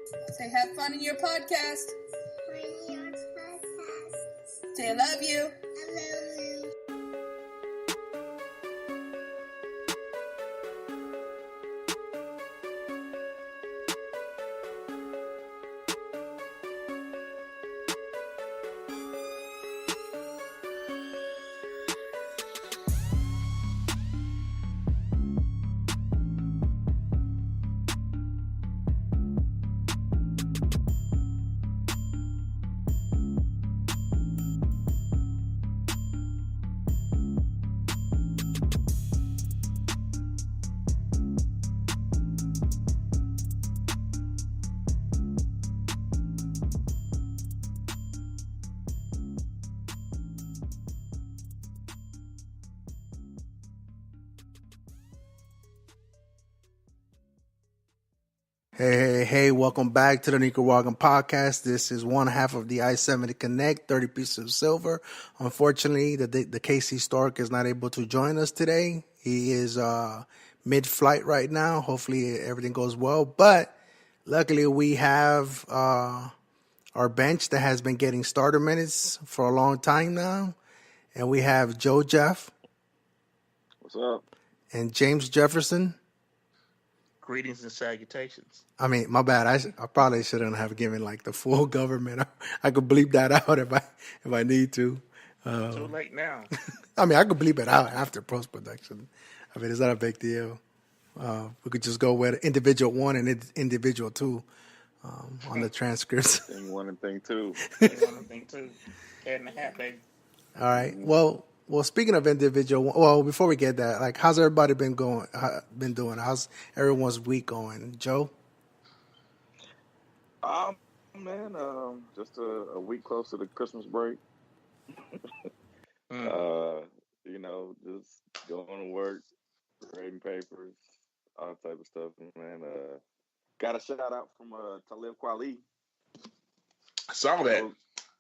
Say have fun in your podcast. Say I love you. I love you. Hey, welcome back to the Nicaraguan podcast. This is one half of the I-70 Connect, 30 pieces of silver. Unfortunately, the DAKCSTORK is not able to join us today. He is mid-flight right now. Hopefully everything goes well. But luckily we have our bench that has been getting starter minutes for a long time now. And we have Joe Jeff. What's up? And James Jefferson. Greetings and salutations. I mean, my bad. I probably shouldn't have given like the full government. I could bleep that out if I need to. Too late now. I mean, I could bleep it out after post production. I mean, it's not a big deal. We could just go with individual 1 and individual 2 on the transcripts. Thing 1 and thing 2. Thing 1 and thing 2. Head and a half, baby. All right. Well, speaking of individual, well, before we get that, like, how's everybody been doing? How's everyone's week going, Joe? Man, just a week close to the Christmas break. Just going to work, grading papers, all type of stuff, man. Got a shout out from Talib Kweli. I saw that.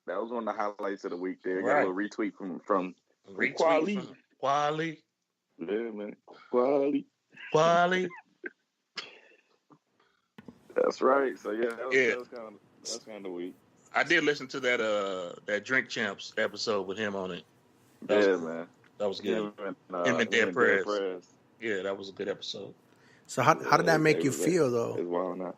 That was one of the highlights of the week. There, right. Got a little retweet from Kweli. Kweli. Yeah, man. Kweli. That's right. So yeah, that was kind of the week. I did listen to that Drink Champs episode with him on it. Man. That was good. Him and Dead Prez. Yeah, that was a good episode. So how did that make you feel though? It's wild now.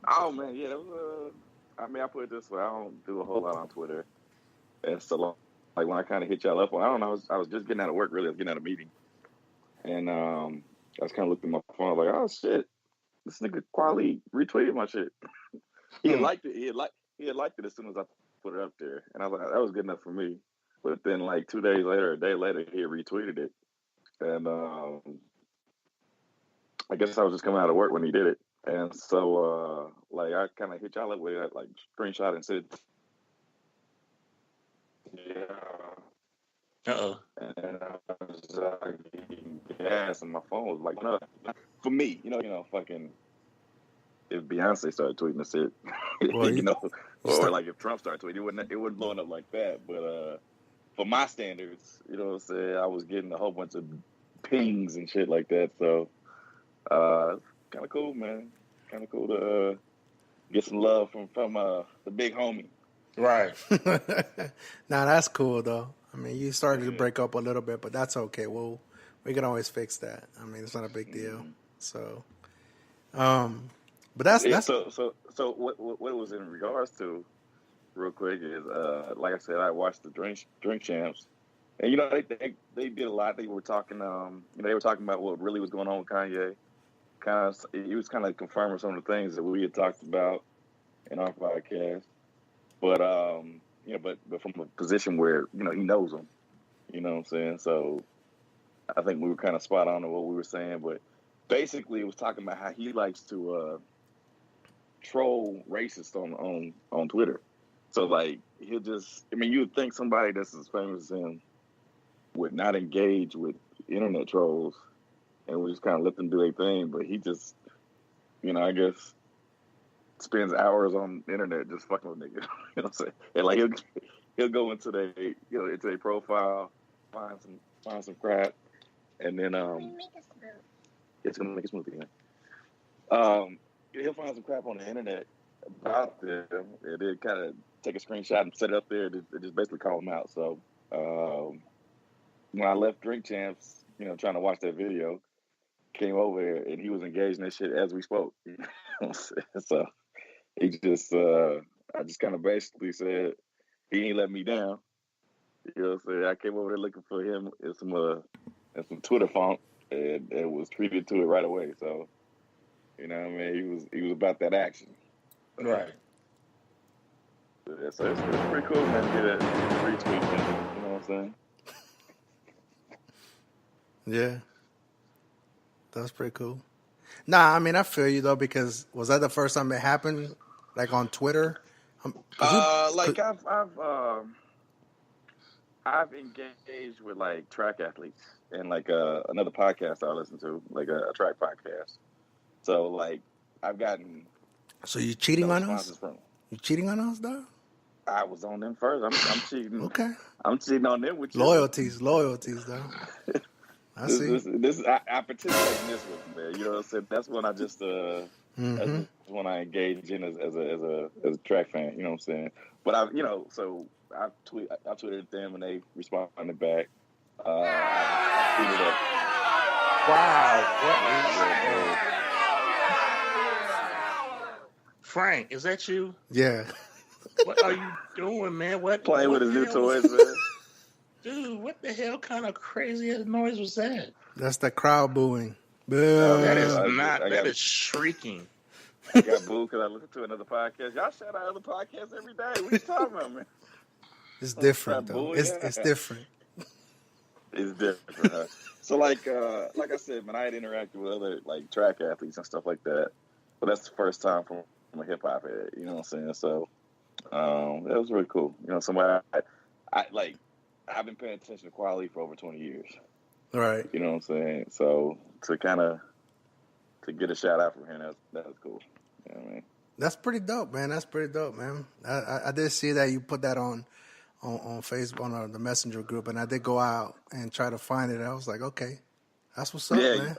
Oh man, yeah, that was I mean, I put it this way: I don't do a whole lot on Twitter, and so like when I kind of hit y'all up on, I don't know, I was just getting out of work. Really, I was getting out of a meeting, and I was kind of looking at my phone. I was like, oh shit, this nigga Kweli retweeted my shit. He had liked it. He had liked it as soon as I put it up there, and I was like, that was good enough for me. But then, like 2 days later, a day later, he retweeted it, and I guess I was just coming out of work when he did it. And so, like, I kind of hit y'all up with that, like, screenshot and said, yeah. Uh-oh. And I was getting gas, and my phone was like, no. For me, fucking, if Beyonce started tweeting this shit, well, or like if Trump started tweeting, it wouldn't blow up like that. But for my standards, you know what I'm saying, I was getting a whole bunch of pings and shit like that. So, kind of cool, man. Kind of cool to get some love from the big homie. Right. Nah, that's cool though. I mean, you started to break up a little bit, but that's okay. We can always fix that. I mean, it's not a big deal. So, but that's so what it was in regards to, real quick, is like I said, I watched the drink champs, and they did a lot. They were talking they were talking about what really was going on with Kanye. He was kind of confirming some of the things that we had talked about in our podcast, but but from a position where he knows them, you know what I'm saying. So I think we were kind of spot on to what we were saying, but basically it was talking about how he likes to troll racists on Twitter. So like he'll just, you would think somebody that's as famous as him would not engage with internet trolls and we just kind of let them do their thing, but he just, I guess, spends hours on the internet just fucking with niggas. You know what I'm saying? And like he'll go into their profile, find some crap, and then it's gonna make a smoothie. he'll find some crap on the internet about them, and then kind of take a screenshot and set it up there. And just basically call them out. So when I left Drink Champs, trying to watch that video, came over here and he was engaged in that shit as we spoke. So he just, I just kind of basically said he ain't let me down. You know what I'm saying? I came over there looking for him and some Twitter funk, and was treated to it right away. So, you know what I mean? He was about that action. Right. Yeah, so it's pretty cool, man, to get that retweet, man. You know what I'm saying? Yeah. That's pretty cool. Nah, I mean, I feel you, though, because was that the first time it happened, like on Twitter? I've engaged with like track athletes and like another podcast I listen to, like a track podcast. So like I've gotten. So you cheating on us? From. You cheating on us, though? I was on them first. I'm cheating. Okay. I'm cheating on them with you. Loyalties, though. I see. I participate in this one, man. You know what I'm saying? That's when I just that's when I engage in as a track fan. You know what I'm saying? But I tweeted at them and they responded back. I tweeted at. Wow! Frank, is that you? Yeah. What are you doing, man? Playing with his new toys, man. Dude, what the hell kind of crazy noise was that? That's the crowd booing. That is that is shrieking. I got booed because I listened to another podcast. Y'all shout out other podcasts every day. What you talking about, man? It's different, though. It's different. It's different. Huh? So, like I said, man, I had interacted with other like track athletes and stuff like that. But that's the first time from a hip hop head. You know what I'm saying? So, that was really cool. You know, somebody I've been paying attention to quality for over 20 years. Right. You know what I'm saying? So to get a shout out from him, that was cool. You know what I mean? That's pretty dope, man. I did see that you put that on Facebook, on the Messenger group, and I did go out and try to find it. I was like, okay, that's what's up, man.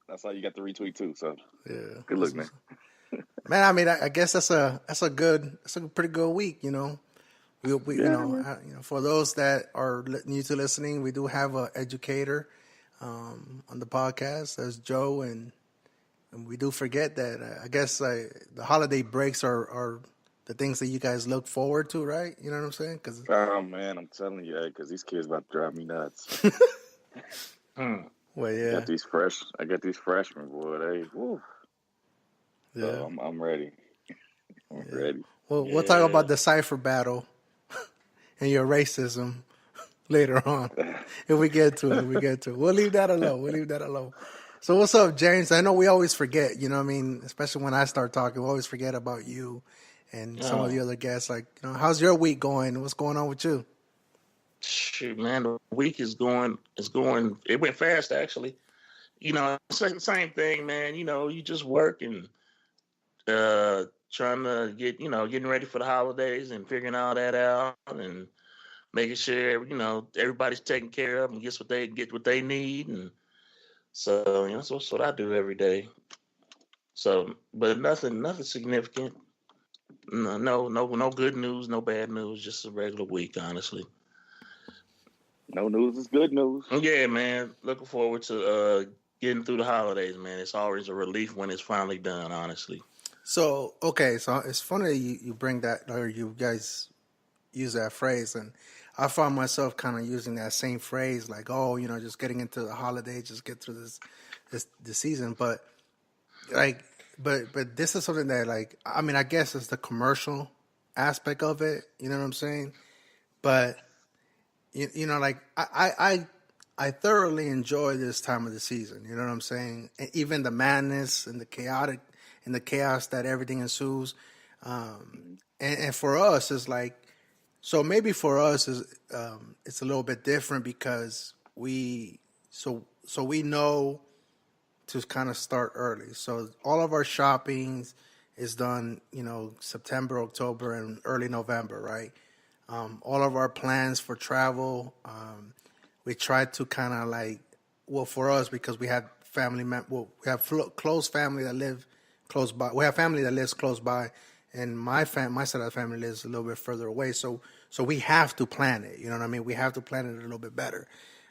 That's how you got the retweet too. So yeah, good look, man. Man, I mean, I guess that's a pretty good week, you know. For those that are new to listening, we do have an educator on the podcast. There's Joe, and we do forget that. I guess the holiday breaks are the things that you guys look forward to, right? You know what I'm saying? Oh man, I'm telling you, because these kids about to drive me nuts. Well, yeah. I got these freshmen, boy. They, woo. Yeah. So I'm ready. I'm ready. Well, we'll talk about the cipher battle and your racism later on. If we get to it, We'll leave that alone. So what's up, James? I know we always forget, you know what I mean? Especially when I start talking, we always forget about you and some of the other guests. Like, how's your week going? What's going on with you? Shoot, man, the week is going, it went fast, actually. Same thing, man. You just work and trying to getting ready for the holidays and figuring all that out and making sure, everybody's taken care of and gets what they need. And so, that's what I do every day. So, but nothing significant. No good news, no bad news, just a regular week, honestly. No news is good news. Yeah, man. Looking forward to getting through the holidays, man. It's always a relief when it's finally done, honestly. So, okay, so it's funny that you bring that, or you guys use that phrase, and I found myself kind of using that same phrase, like, just getting into the holiday, just get through this season. But but this is something that, like, I mean, I guess it's the commercial aspect of it. You know what I'm saying? But like I thoroughly enjoy this time of the season. You know what I'm saying? And even the madness and the chaos that everything ensues. And for us, it's like, so maybe for us it's a little bit different because we know to kind of start early. So all of our shopping is done, September, October, and early November, right? All of our plans for travel, we try to kind of for us, because we have we have close family that live close by. We have family that lives close by, and my side of the family lives a little bit further away. So we have to plan it. You know what I mean? We have to plan it a little bit better,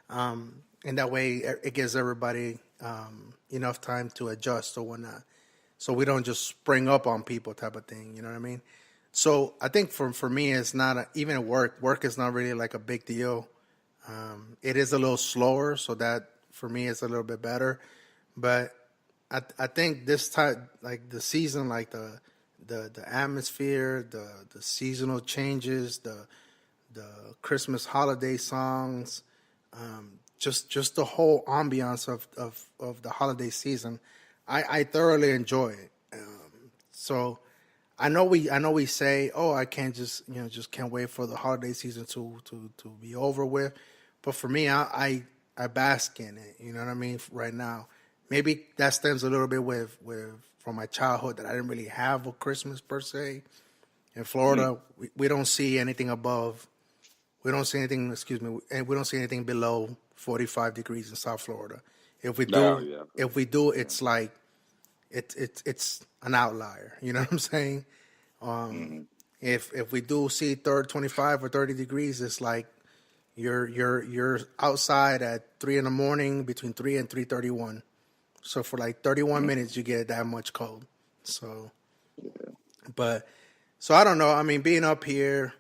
and that way it gives everybody enough time to adjust or whatnot. So we don't just spring up on people type of thing. You know what I mean? So I think for me, it's not even at work. Work is not really like a big deal. It is a little slower, so that for me it's a little bit better. But I think this time, like the season, like the atmosphere, the seasonal changes, the Christmas holiday songs, just the whole ambiance of the holiday season, I thoroughly enjoy it. So I know we say, oh, I can't just can't wait for the holiday season to be over with, but for me, I bask in it. You know what I mean? Right now, maybe that stems a little bit with from my childhood that I didn't really have a Christmas per se. In Florida, we don't see anything above. We don't see anything. Excuse me, and we don't see anything below 45 degrees in South Florida. If we do, it's like it's an outlier. You know what I'm saying? If we do see 25 or 30 degrees, it's like you're outside at 3 a.m. between 3 and 3:31. So for like 31 minutes, you get that much cold. So, but so I don't know. I mean, being up here,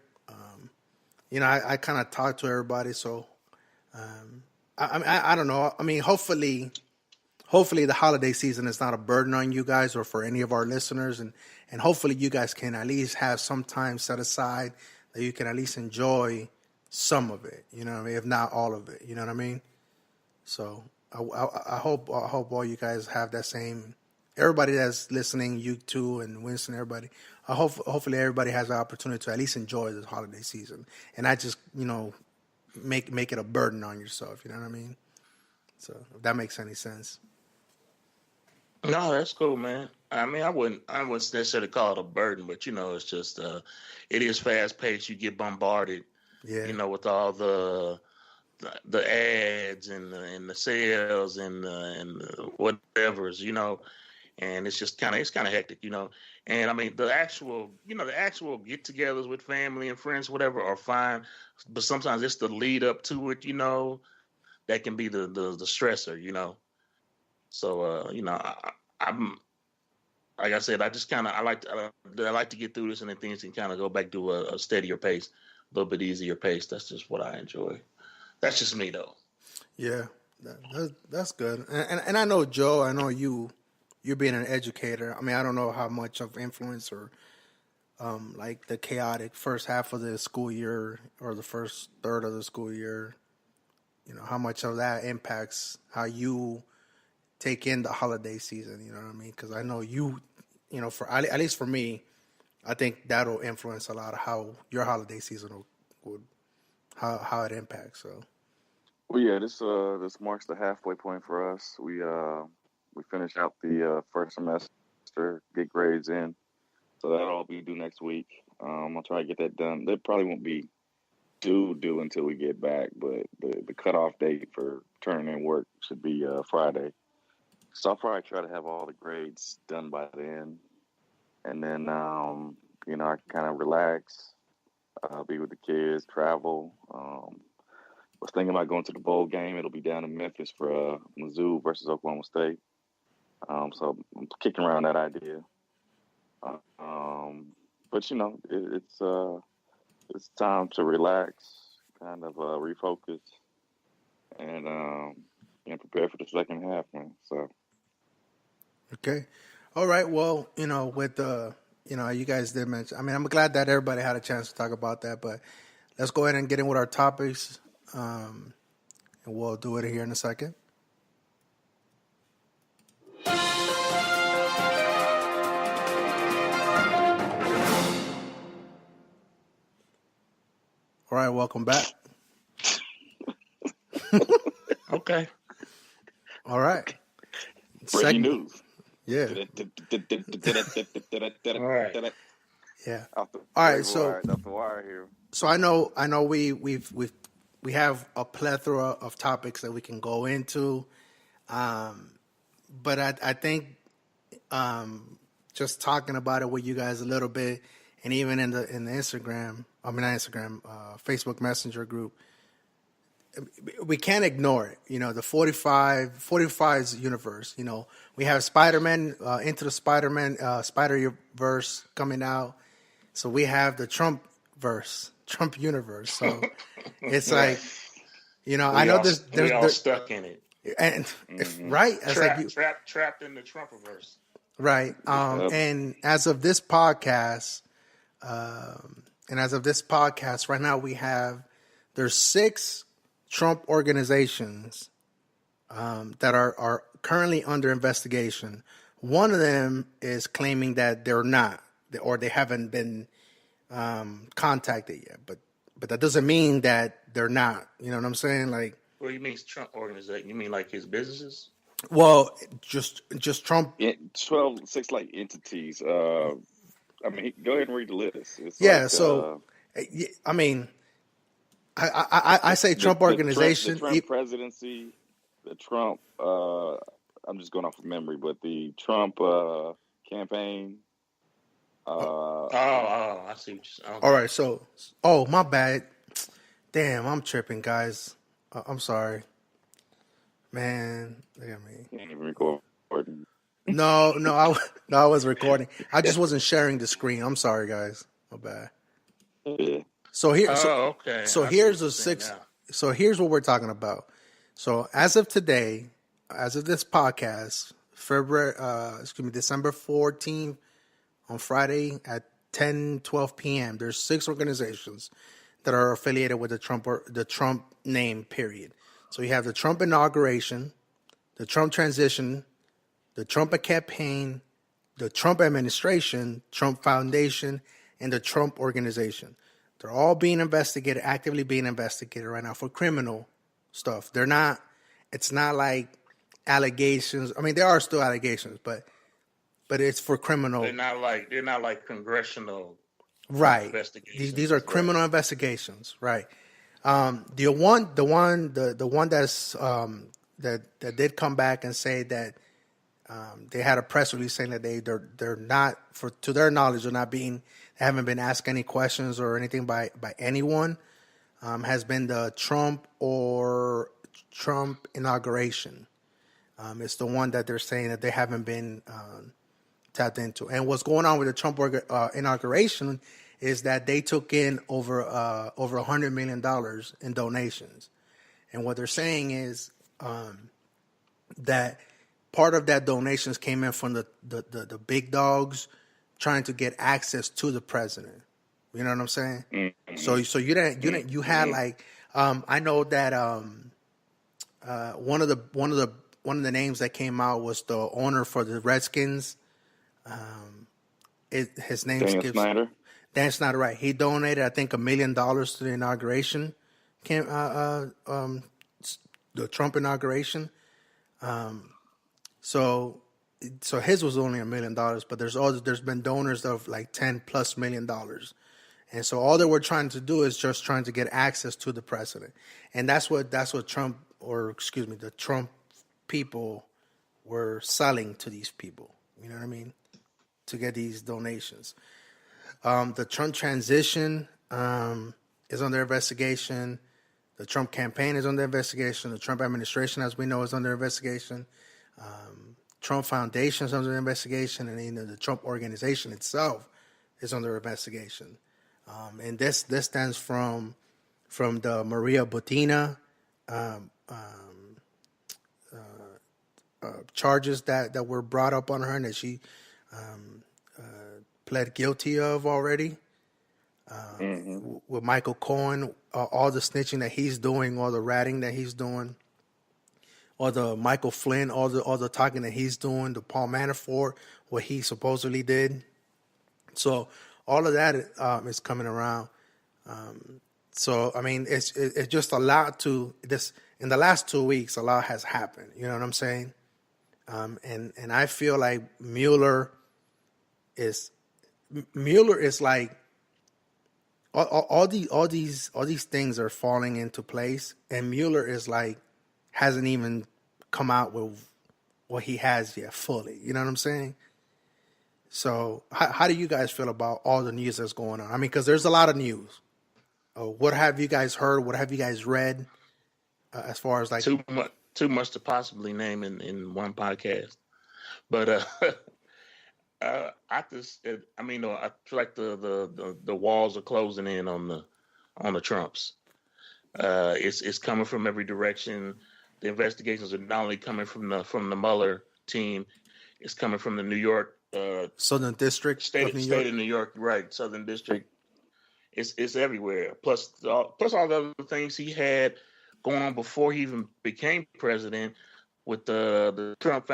I kind of talk to everybody. So, I don't know. I mean, hopefully the holiday season is not a burden on you guys or for any of our listeners, and hopefully you guys can at least have some time set aside that you can at least enjoy some of it. You know what I mean? If not all of it. You know what I mean? So I hope all you guys have that same. Everybody that's listening, you too, and Winston, everybody. Hopefully everybody has the opportunity to at least enjoy this holiday season, and not just make it a burden on yourself. You know what I mean? So if that makes any sense. No, that's cool, man. I mean, I wouldn't necessarily call it a burden, but it's just it is fast paced. You get bombarded, with all the ads and the sales and whatever's, and it's just kind of hectic, And I mean, the actual get-togethers with family and friends, whatever, are fine, but sometimes it's the lead up to it, that can be the stressor, So I'm like I said, I just kind of I like to get through this, and then things can kind of go back to a steadier pace, a little bit easier pace. That's just what I enjoy. That's just me, though. Yeah, that's good. And I know, Joe, I know you being an educator. I mean, I don't know how much of influence or like the chaotic first half of the school year or the first third of the school year, how much of that impacts how you take in the holiday season. You know what I mean? Because I know for at least for me, I think that'll influence a lot of how your holiday season would how it impacts. So. Well, yeah, this marks the halfway point for us. We finish out the first semester, get grades in, so that'll all be due next week. I'll try to get that done. That probably won't be due until we get back, but the cutoff date for turning in work should be Friday. So I'll probably try to have all the grades done by then, and then I can kind of relax, be with the kids, travel. Was thinking about going to the bowl game. It'll be down in Memphis for Mizzou versus Oklahoma State. So I'm kicking around that idea. But it's time to relax, kind of refocus, and prepare for the second half, man. So. Okay. All right. Well, with you guys did mention. I mean, I'm glad that everybody had a chance to talk about that. But let's go ahead and get in with our topics. And we'll do it here in a second. All right, welcome back. Okay. All right. Breaking news. Yeah. All right. Yeah. All right. So off the wire here. So I know we have a plethora of topics that we can go into, but I think just talking about it with you guys a little bit, and even in the Instagram, not Instagram, Facebook Messenger group, we can't ignore it. The 45's universe. We have Spider-Man, into the Spider-Verse coming out. So we have the Trump universe. So it's like, I know we all stuck in it. And right, it's trapped in the Trumpiverse. Right. And as of this podcast, right now there's 6 Trump organizations that are currently under investigation. One of them is claiming that they're not, or they haven't been contacted yet. But that doesn't mean that they're not. You know what I'm saying? Like, what do you mean Trump organization? You mean like his businesses? Well, just Trump. 6 like entities. Go ahead and read the list. It's I say Trump organization. The Trump presidency, the Trump. I'm just going off of memory, but the Trump campaign. I see. All right, so my bad. Damn, I'm tripping, guys. I'm sorry, man. Look at me. Can't even record. No, I was recording. I just wasn't sharing the screen. I'm sorry, guys. My bad. Yeah. So here, okay. So here's the 6. Now. So here's what we're talking about. So as of today, as of this podcast, December 14th, on Friday at 10:12 p.m. There's 6 organizations that are affiliated with the Trump name. Period. So you have the Trump inauguration, the Trump transition, the Trump campaign, the Trump administration, Trump Foundation, and the Trump organization. They're all being investigated, actively being investigated right now for criminal stuff. They're not. It's not like allegations. I mean, there are still allegations, but it's for criminal. They're not like congressional. Right. Investigations. These are criminal investigations. Right. The one that's that did come back and say that they had a press release saying that they're not, to their knowledge, they haven't been asked any questions or anything by anyone. Has been the Trump inauguration. It's the one that they're saying that they haven't been tapped into. And what's going on with the Trump inauguration is that they took in over $100 million in donations. And what they're saying is that part of that donations came in from the big dogs trying to get access to the president. You know what I'm saying? Mm-hmm. So you had like I know that one of the names that came out was the owner for the Redskins. His name Daniel Snyder. Dan Snyder, right? He donated, I think, $1 million to the inauguration, the Trump inauguration. So his was only $1 million, but there's been donors of like $10+ million. And so all that we're trying to do is just trying to get access to the president. And that's what the Trump people were selling to these people. You know what I mean? To get these donations. The Trump transition is under investigation. The Trump campaign is under investigation. The Trump administration, as we know, is under investigation. Trump Foundation is under investigation, and even the Trump organization itself is under investigation. And this stems from the Maria Butina charges that were brought up on her and that she pled guilty of already. With Michael Cohen, all the snitching that he's doing, all the ratting that he's doing, all the Michael Flynn, all the talking that he's doing, the Paul Manafort, what he supposedly did. So all of that is coming around. So I mean, it's just a lot to this. In the last 2 weeks, a lot has happened. You know what I'm saying? And I feel like Mueller is like all these things are falling into place, and Mueller is like hasn't even come out with what he has yet fully. You know what I'm saying? So how do you guys feel about all the news that's going on? I mean, because there's a lot of news. What have you guys heard? What have you guys read as far as like Too much to possibly name in one podcast. But I just, I mean, I feel like the walls are closing in on the Trumps. It's coming from every direction. The investigations are not only coming from the Mueller team, it's coming from the New York Southern District state of New York? of New York, right? Southern District. It's everywhere. Plus all the other things he had going on before he even became president, with the Trump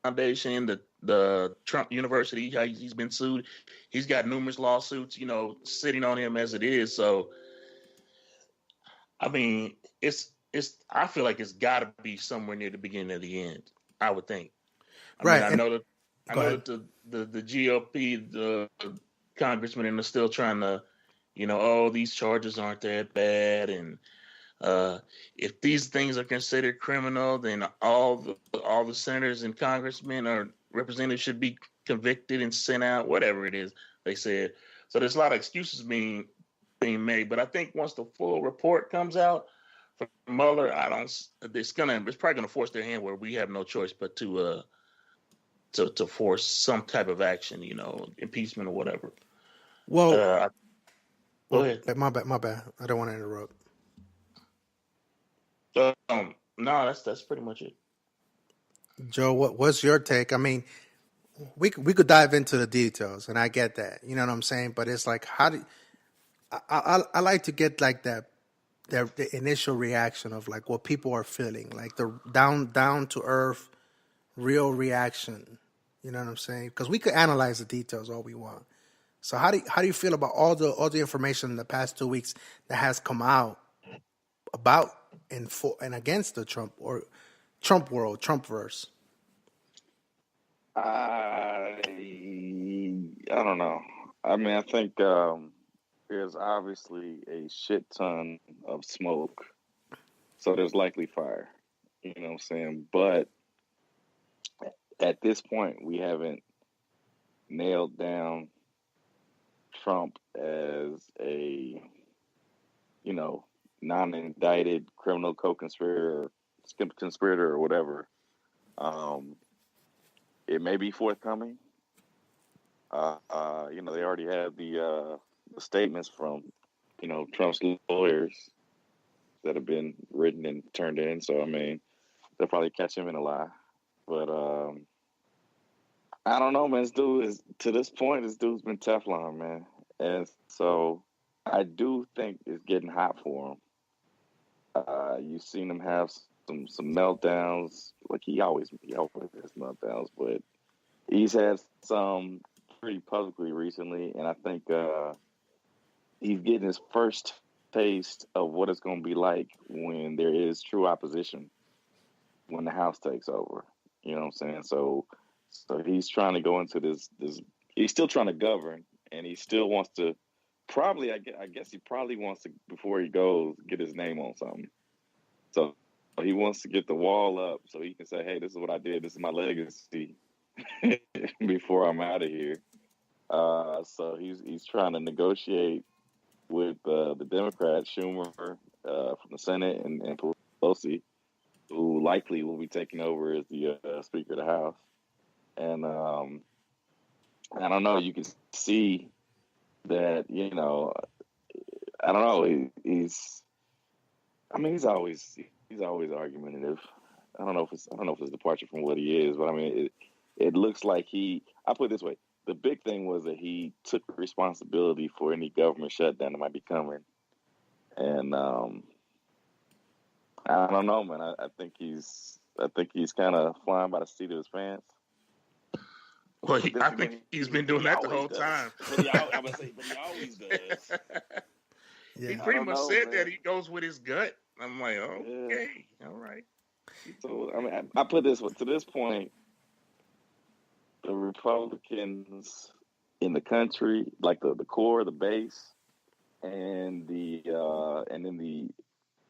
Foundation, the Trump University. He's been sued. He's got numerous lawsuits, sitting on him as it is. So, I mean, it's. I feel like it's got to be somewhere near the beginning of the end. I would think. Right. I know that the GOP, the congressmen, are still trying to, these charges aren't that bad, and if these things are considered criminal, then all the senators and congressmen or representatives should be convicted and sent out, whatever it is they said. So there's a lot of excuses being made, but I think once the full report comes out from Mueller, it's probably gonna force their hand where we have no choice but to force some type of action, impeachment or whatever. Well, go ahead. My bad. I don't want to interrupt. No, that's pretty much it. Joe, what's your take? I mean, we could dive into the details, and I get that. You know what I'm saying? But it's like, I like to get like the initial reaction of like what people are feeling, like the down to earth, real reaction. You know what I'm saying? Because we could analyze the details all we want. So how do you feel about all the information in the past 2 weeks that has come out about and against the Trump world, Trumpverse? I don't know. I mean, I think there's obviously a shit ton of smoke, so there's likely fire. You know what I'm saying? But at this point, we haven't nailed down Trump as a, non-indicted criminal co-conspirator, conspirator, or whatever. It may be forthcoming. They already have the statements from, Trump's lawyers that have been written and turned in. So, I mean, they'll probably catch him in a lie. But I don't know, man. To this point, this dude's been Teflon, man. And so I do think it's getting hot for him. You've seen him have some meltdowns. Like he always has meltdowns, but he's had some pretty publicly recently, and I think he's getting his first taste of what it's going to be like when there is true opposition, when the House takes over. You know what I'm saying? So he's trying to go into this. He's still trying to govern, and he still wants to. Probably, I guess he probably wants to, before he goes, get his name on something. So he wants to get the wall up so he can say, hey, this is what I did. This is my legacy before I'm out of here. So he's trying to negotiate with the Democrats, Schumer from the Senate, and Pelosi, who likely will be taking over as the Speaker of the House. And I don't know, you can see that, I don't know. He's always argumentative. I don't know if it's a departure from what he is, but I mean, it looks like I put it this way: the big thing was that he took responsibility for any government shutdown that might be coming, and I don't know, man. I think he's kind of flying by the seat of his pants. Well, I think he's been doing that the whole time. But he always does. Yeah. He pretty much said that he goes with his gut. I'm like, okay, all right. So, I mean, I put this to this point, the Republicans in the country, like the core, the base, and in the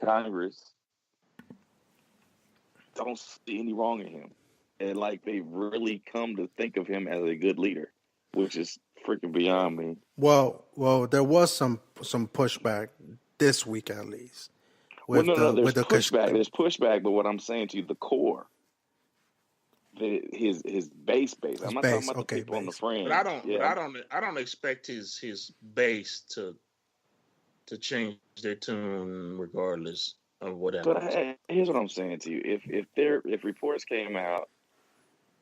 Congress, don't see any wrong in him. And like they really come to think of him as a good leader. which is freaking beyond me. Well, there was some pushback this week at least. Well, no, there's pushback. There's pushback, but what I'm saying to you, the core, his base. I'm not talking about the people on the fringe. But I don't expect his base to change their tune regardless of whatever. But here's what I'm saying to you: if reports came out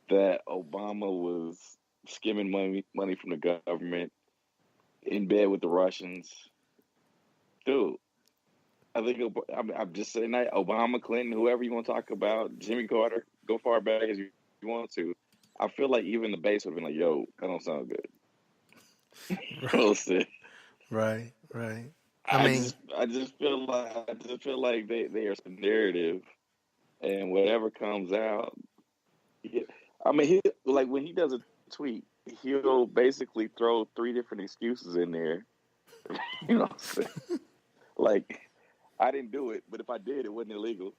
that Obama was skimming money from the government, in bed with the Russians, dude, I think I'm just saying that Obama, Clinton, whoever you want to talk about, Jimmy Carter, go far back as you want to. I feel like even the base would have been like, "Yo, that don't sound good." Right. I just feel like they are some narrative, and whatever comes out. I mean, when he does a tweet, he'll basically throw 3 different excuses in there. You know what I'm saying? Like, I didn't do it, but if I did, it wasn't illegal.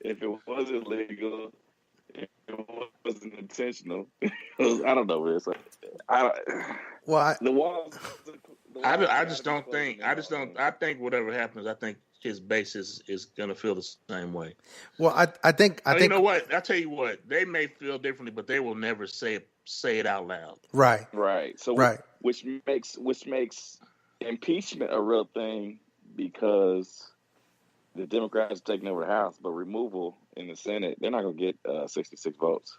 If it was illegal, it wasn't intentional. I don't know. It's like, the walls. I think whatever happens, I think his base is gonna feel the same way. Well, I think you know what? I tell you what, they may feel differently, but they will never say it out loud. Right. So which makes impeachment a real thing, because the Democrats are taking over the House, but removal in the Senate, they're not going to get 66 votes.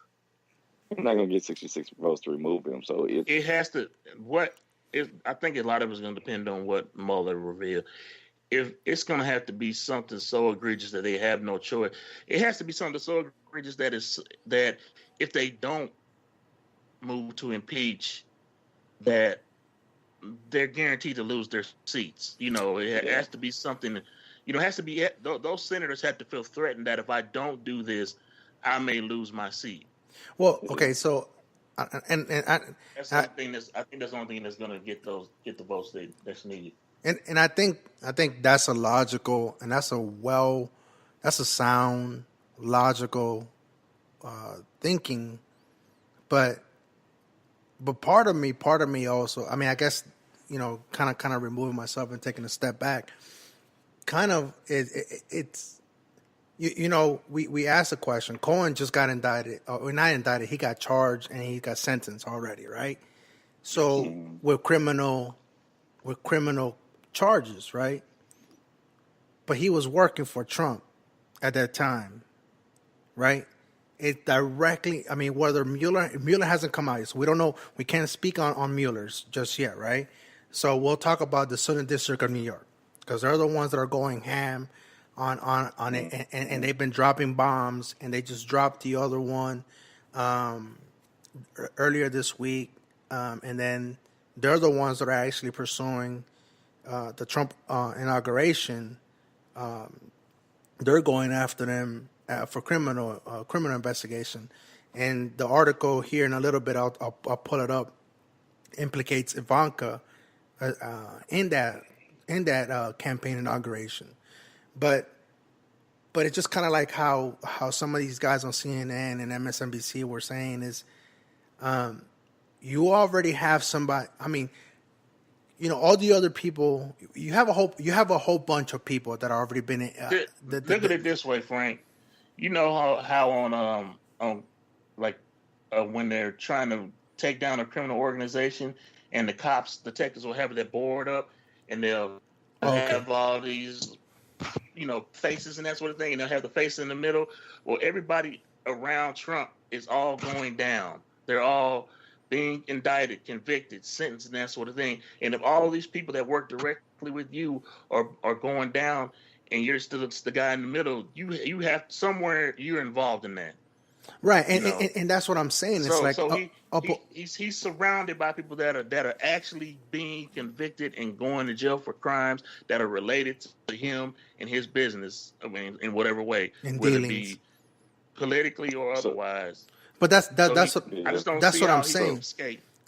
They're not going to get 66 votes to remove him. So it has to. I think a lot of it's going to depend on what Mueller reveals. If it's going to have to be something so egregious that they have no choice, it has to be something so egregious that if they don't move to impeach, that they're guaranteed to lose their seats. You know, it has to be something. You know, it has to be. Those senators have to feel threatened that if I don't do this, I may lose my seat. Well, okay, so that's the thing. I think that's the only thing that's going to get the votes that's needed. And I think that's a logical and that's a sound logical thinking, but part of me also. I mean, I guess, you know, kind of removing myself and taking a step back. Kind of it's you know, we asked a question. Cohen just got indicted, or not indicted. He got charged and he got sentenced already, right? So with criminal charges, right? But he was working for Trump at that time, right? It directly, I mean, whether Mueller hasn't come out yet, so we don't know. We can't speak on Mueller's just yet, right? So we'll talk about the Southern District of New York, because they're the ones that are going ham on it, and they've been dropping bombs, and they just dropped the other one earlier this week, and then they're the ones that are actually pursuing the Trump inauguration. They're going after them for criminal investigation, and the article here in a little bit, I'll pull it up, implicates Ivanka in that campaign inauguration. But it's just kind of like how some of these guys on CNN and MSNBC were saying is, you already have somebody. I mean, you know, all the other people. You have a whole bunch of people that are already been in. Look at it this way, Frank. You know how on when they're trying to take down a criminal organization, and the detectives will have their board up, and they'll have all these, you know, faces and that sort of thing, and they'll have the face in the middle. Well, everybody around Trump is all going down. They're all being indicted, convicted, sentenced, and that sort of thing. And if all these people that work directly with you are going down, and you're still the guy in the middle, you have somewhere you're involved in that. Right, and that's what I'm saying. It's he's surrounded by people that are actually being convicted and going to jail for crimes that are related to him and his business. I mean, in whatever way, whether it be politically or otherwise. But that's what I'm saying.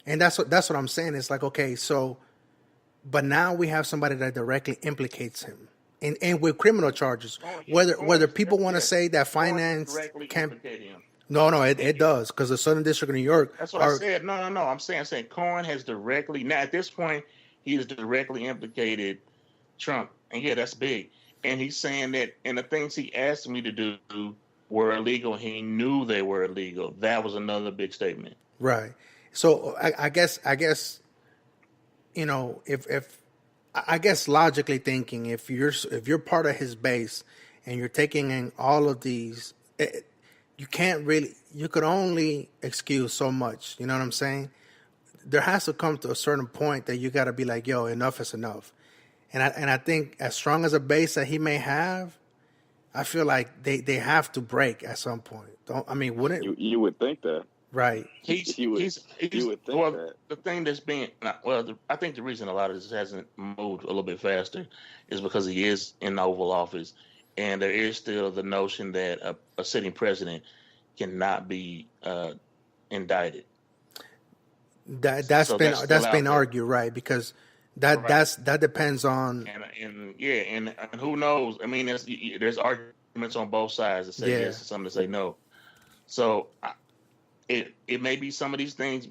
And that's what I'm saying. It's like, okay, so, but now we have somebody that directly implicates him, and with criminal charges. Whether people want to say that finance can't. No, it does, because the Southern District of New York That's what I said. No. I'm saying Cohen has directly, now at this point, he has directly implicated Trump. And yeah, that's big. And he's saying that, and the things he asked me to do were illegal. He knew they were illegal. That was another big statement. Right. So I guess if I guess logically thinking, if you're part of his base and you're taking in all of these, you could only excuse so much. You know what I'm saying? There has to come to a certain point that you got to be like, yo, enough is enough. And I think as strong as a base that he may have, I feel like they have to break at some point. Wouldn't you would think that? Right. You would think that. The thing that's being, I think the reason a lot of this hasn't moved a little bit faster is because he is in the Oval Office, and there is still the notion that a sitting president cannot be indicted. That's been argued, right? Because that depends on and who knows? I mean, there's arguments on both sides that say yes and some that say no. So it may be some of these things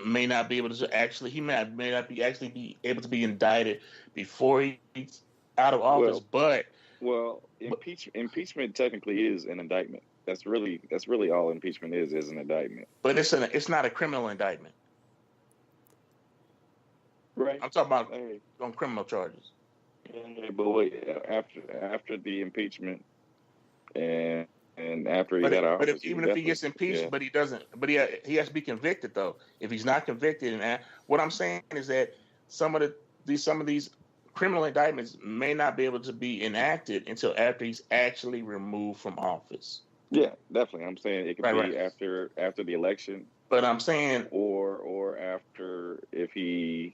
may not be able to actually, he may not be actually be able to be indicted before he's out of office. Impeachment technically is an indictment. That's really all impeachment is an indictment. But it's not a criminal indictment. Right. I'm talking about on criminal charges. Yeah, but wait, after the impeachment and after he got out, even if he gets impeached, but he doesn't, but he has to be convicted though. If he's not convicted, and what I'm saying is that some of these criminal indictments may not be able to be enacted until after he's actually removed from office. Yeah, definitely. I'm saying it could be after the election. But I'm saying, or after if he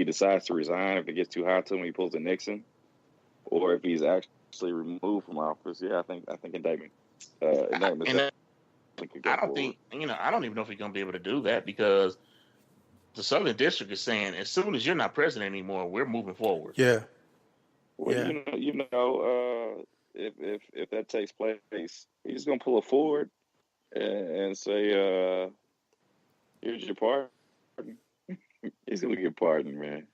decides to resign, if it gets too hot to him, he pulls a Nixon, or if he's actually removed from office. Yeah, I think indictment. I don't think I don't even know if he's gonna be able to do that, because the Southern District is saying as soon as you're not president anymore, we're moving forward. Yeah. Well, if that takes place, he's just gonna pull a Ford and say, "Here's your pardon." He's gonna get pardoned, man.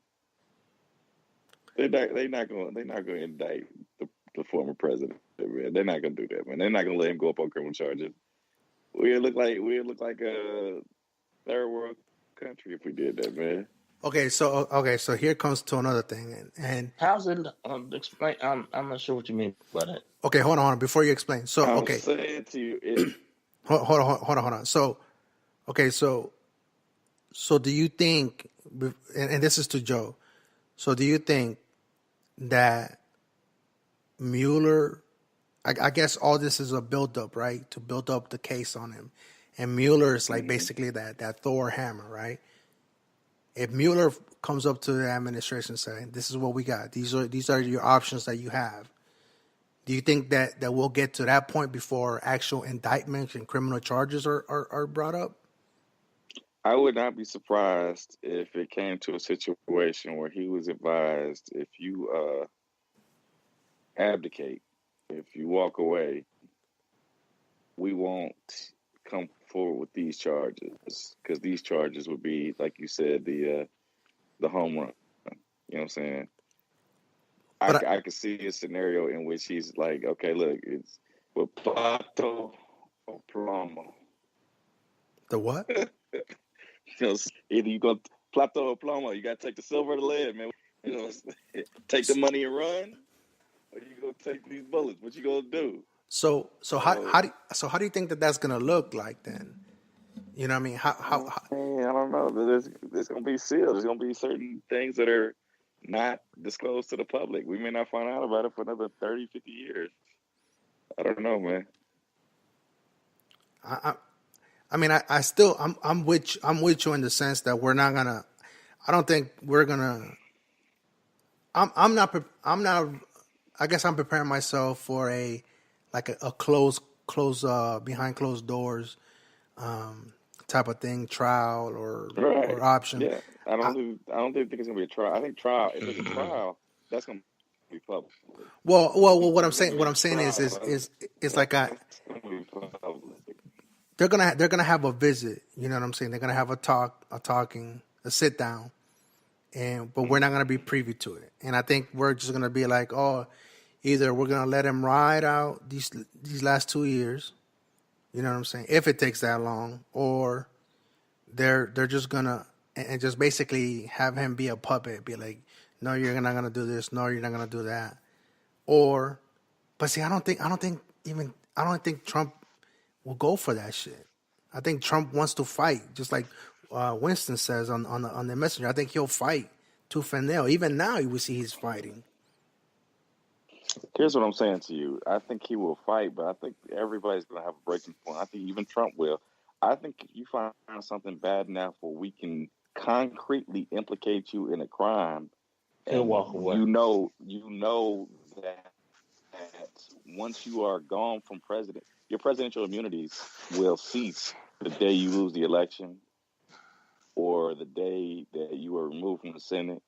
They're not gonna indict the former president, man. They're not gonna do that, man. They're not gonna let him go up on criminal charges. We'd look like a third world country if we did that, man. Okay, so here comes to another thing, and how's it explain? I'm not sure what you mean by that. Okay, hold on before you explain. So okay, I'm saying to you, hold on. So okay, so do you think, and this is to Joe, so do you think that Mueller, I guess all this is a build-up, right, to build up the case on him, and Mueller is like basically that Thor hammer, right? If Mueller comes up to the administration saying, "This is what we got. These are your options that you have," do you think that we'll get to that point before actual indictments and criminal charges are brought up? I would not be surprised if it came to a situation where he was advised, if you abdicate, if you walk away, we won't come forward with these charges, because these charges would be, like you said, the home run. You know what I'm saying? I could see a scenario in which he's like, okay, look, it's plato or plomo. The what? Either you go plato or plomo. You got to take the silver or the lead, man. Take the money and run, or you go take these bullets. What you gonna do? So how do you think that's gonna look like then? You know what I mean? How Man, I don't know. There's gonna be sealed. There's gonna be certain things that are not disclosed to the public. We may not find out about it for another 30, 50 years. I don't know, man. I'm with you in the sense that we're not gonna. I don't think we're gonna. I'm not. I guess I'm preparing myself for a close behind closed doors type of thing, trial or option. Yeah, I don't think it's gonna be a trial. I think trial. If it's a trial, that's gonna be public. Well, what I'm saying is like they're gonna have a visit. You know what I'm saying? They're gonna have a sit down, but we're not gonna be privy to it. And I think we're just gonna be like, oh, either we're gonna let him ride out these last 2 years. You know what I'm saying? If it takes that long, or they're just gonna and just basically have him be a puppet, be like, no, you're not gonna do this, no, you're not gonna do that, but see, I don't think Trump will go for that shit. I think Trump wants to fight, just like Winston says on the messenger. I think he'll fight tooth and nail. Even now, you will see he's fighting. Here's what I'm saying to you. I think he will fight, but I think everybody's going to have a breaking point. I think even Trump will. I think if you find something bad enough where we can concretely implicate you in a crime, he'll walk away. You know that once you are gone from president, your presidential immunities will cease the day you lose the election or the day that you are removed from the Senate.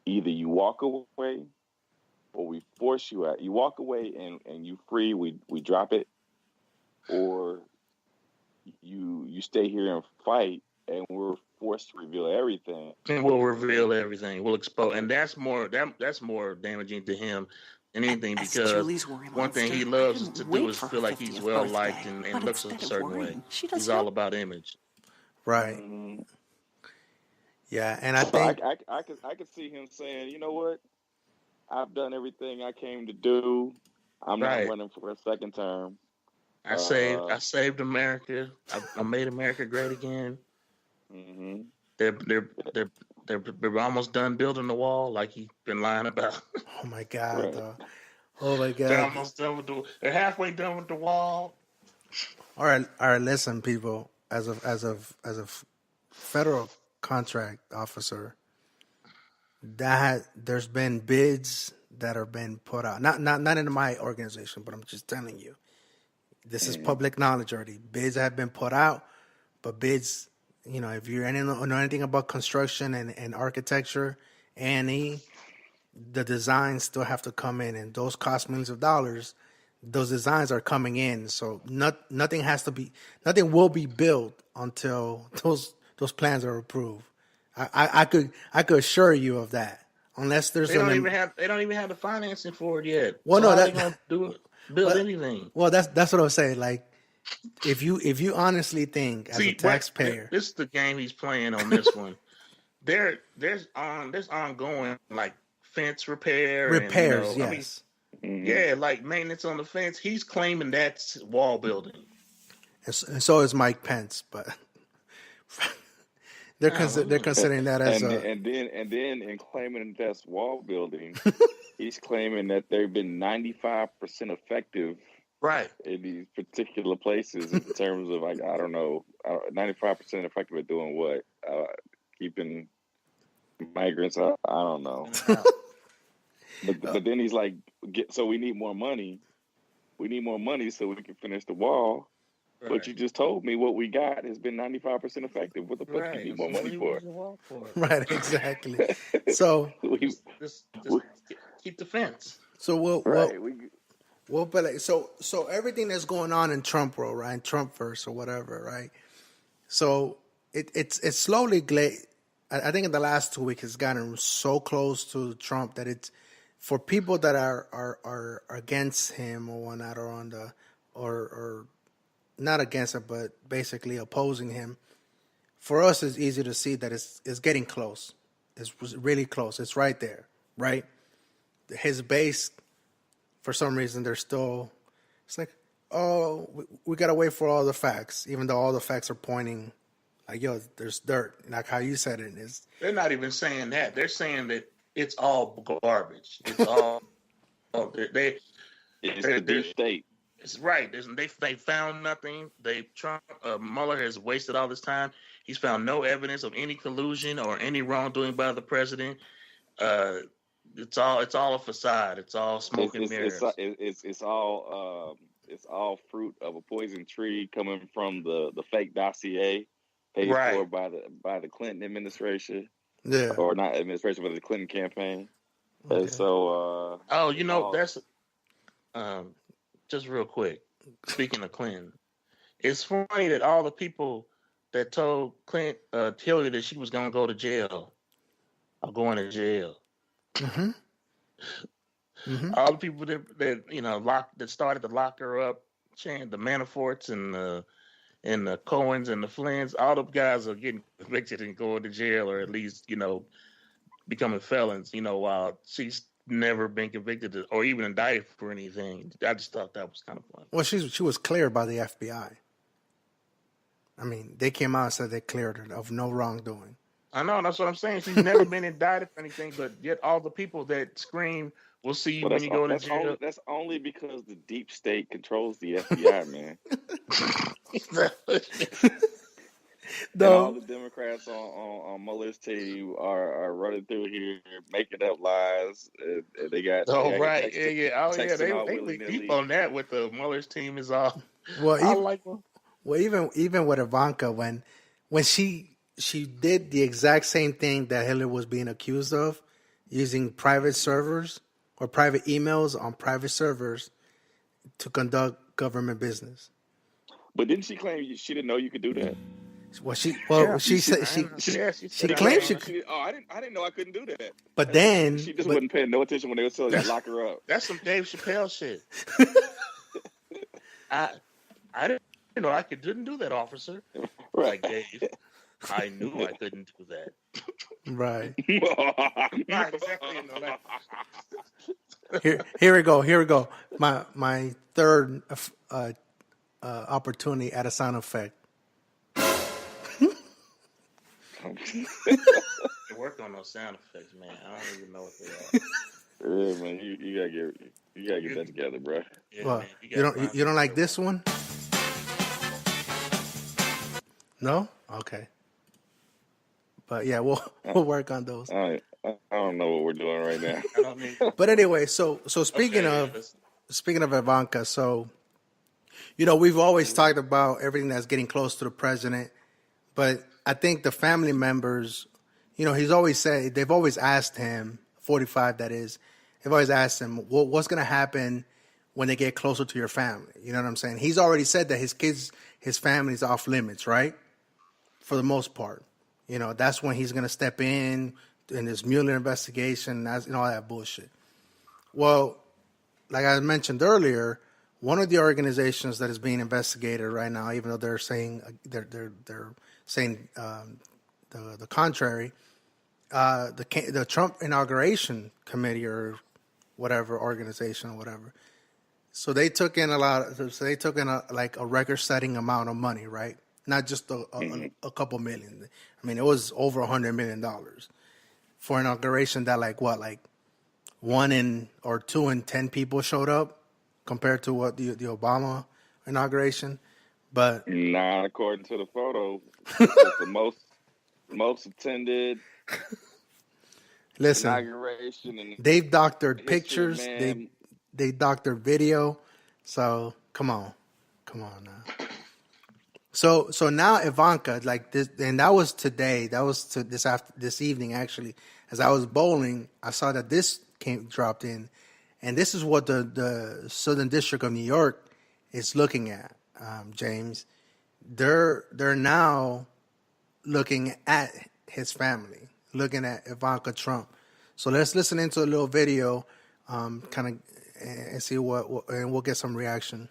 Either you walk away or we force you out. You walk away and you free, we drop it, or you stay here and fight, and we're forced to reveal everything. And we'll reveal everything. We'll expose, and that's more damaging to him than anything, because one thing he loves to do is feel like he's well liked and looks a certain way. He's all about image. Right. Mm-hmm. Yeah, and I think I could see him saying, you know what, I've done everything I came to do. I'm not running for a second term. I saved America. I made America great again. Mm-hmm. They're almost done building the wall, like he's been lying about. Oh my God! Right. Oh my God! They're almost done with they're halfway done with the wall. All right. Listen, people. As a federal contract officer, that there's been bids that are being put out. Not in my organization, but I'm just telling you. This is public knowledge already. Bids have been put out, but bids, if you know anything about construction and architecture, A&E, the designs still have to come in, and those cost millions of dollars. Those designs are coming in, so nothing will be built until those plans are approved. I could assure you of that. Unless there's they don't even have the financing for it yet. Well, so no, they gonna build anything. Well, that's what I'm saying. Like, if you honestly think as a taxpayer, this is the game he's playing on this one. There's ongoing like fence repairs. And, yes. Yeah, like maintenance on the fence. He's claiming that's wall building, and so is Mike Pence, but they're considering that as and then in claiming that's wall building, he's claiming that they've been 95% effective, right, in these particular places in terms of, like, I don't know, 95% effective at doing what? Keeping migrants out? I don't know. But then he's like, so we need more money. We need more money so we can finish the wall. Right. But you just told me what we got has been 95% effective. What the fuck do you need more money for? Right, exactly. So just keep the fence. So so everything that's going on in Trump world, right? Trumpverse or whatever, right? So it's slowly I think in the last 2 weeks it's gotten so close to Trump that it's, for people that are against him or whatnot, or on the or not against him, but basically opposing him. For us, it's easy to see that it's getting close. It's really close. It's right there, right? His base, for some reason, they're still. It's like, oh, we gotta wait for all the facts, even though all the facts are pointing, like, yo, there's dirt, like how you said it is. They're not even saying that. They're saying that it's all garbage. It's all it's the deep state. It's right. They found nothing. Mueller has wasted all this time. He's found no evidence of any collusion or any wrongdoing by the president. It's all a facade. It's all smoke and mirrors. It's all fruit of a poison tree coming from the fake dossier paid for by the Clinton administration. Yeah. Or not administration, but the Clinton campaign. Okay. And so that's just real quick. Speaking of Clinton, It's funny that all the people that told Hillary that she was gonna go to jail are going to jail. Mm-hmm. Mm-hmm. All the people that that started to lock her up, the Manaforts and the Cohens and the Flynn's, all the guys are getting convicted and going to jail, or at least becoming felons. While she's never been convicted or even indicted for anything. I just thought that was kind of funny. Well, she was cleared by the FBI. I mean, they came out and said they cleared her of no wrongdoing. I know, that's what I'm saying. She's never been indicted for anything, but yet all the people that scream, "We'll see you when you go to jail." That's only because the deep state controls the FBI, man. And all the Democrats on Mueller's team are running through here, making up lies. They got right, texting they deep on that with the Mueller's team is all. Well, even with Ivanka, when she did the exact same thing that Hillary was being accused of, using private servers or private emails on private servers to conduct government business. But didn't she claim she didn't know you could do that? She claimed she could. Oh, I didn't know I couldn't do that. But then she just wasn't paying no attention when they were telling you to lock her up. That's some Dave Chappelle shit. I didn't know I didn't do that, officer. Right. Like Dave, I knew I couldn't do that. Right. Right, exactly. Here we go. My third opportunity at a sound effect. Work on those sound effects, man. I don't even know what they are. Yeah, man, you gotta get that together, bro. Yeah, well, man, you don't like this one? No? Okay. But yeah, we'll work on those. I don't know what we're doing right now. But anyway, so speaking of Ivanka, so we've always talked about everything that's getting close to the president, but I think the family members, he's always said, they've always asked him, 45 that is, they've always asked him, what's going to happen when they get closer to your family? You know what I'm saying? He's already said that his family's off limits, right? For the most part. That's when he's going to step in this Mueller investigation, and all that bullshit. Well, like I mentioned earlier, one of the organizations that is being investigated right now, even though they're saying they're saying the contrary, the Trump Inauguration Committee or whatever organization or whatever. So they took in a record-setting amount of money, right? Not just a couple million. I mean, it was over $100 million for inauguration. That like 1 in or 2 in 10 people showed up compared to what the Obama inauguration. But not according to the photo. It's the most attended. Listen, inauguration. And they've doctored pictures. They doctored video. So come on now. So now Ivanka, like this, and that was today. That was this evening actually. As I was bowling, I saw that this dropped in, and this is what the Southern District of New York is looking at. James, they're now looking at his family, looking at Ivanka Trump. So let's listen into a little video, kind of, and see and we'll get some reaction.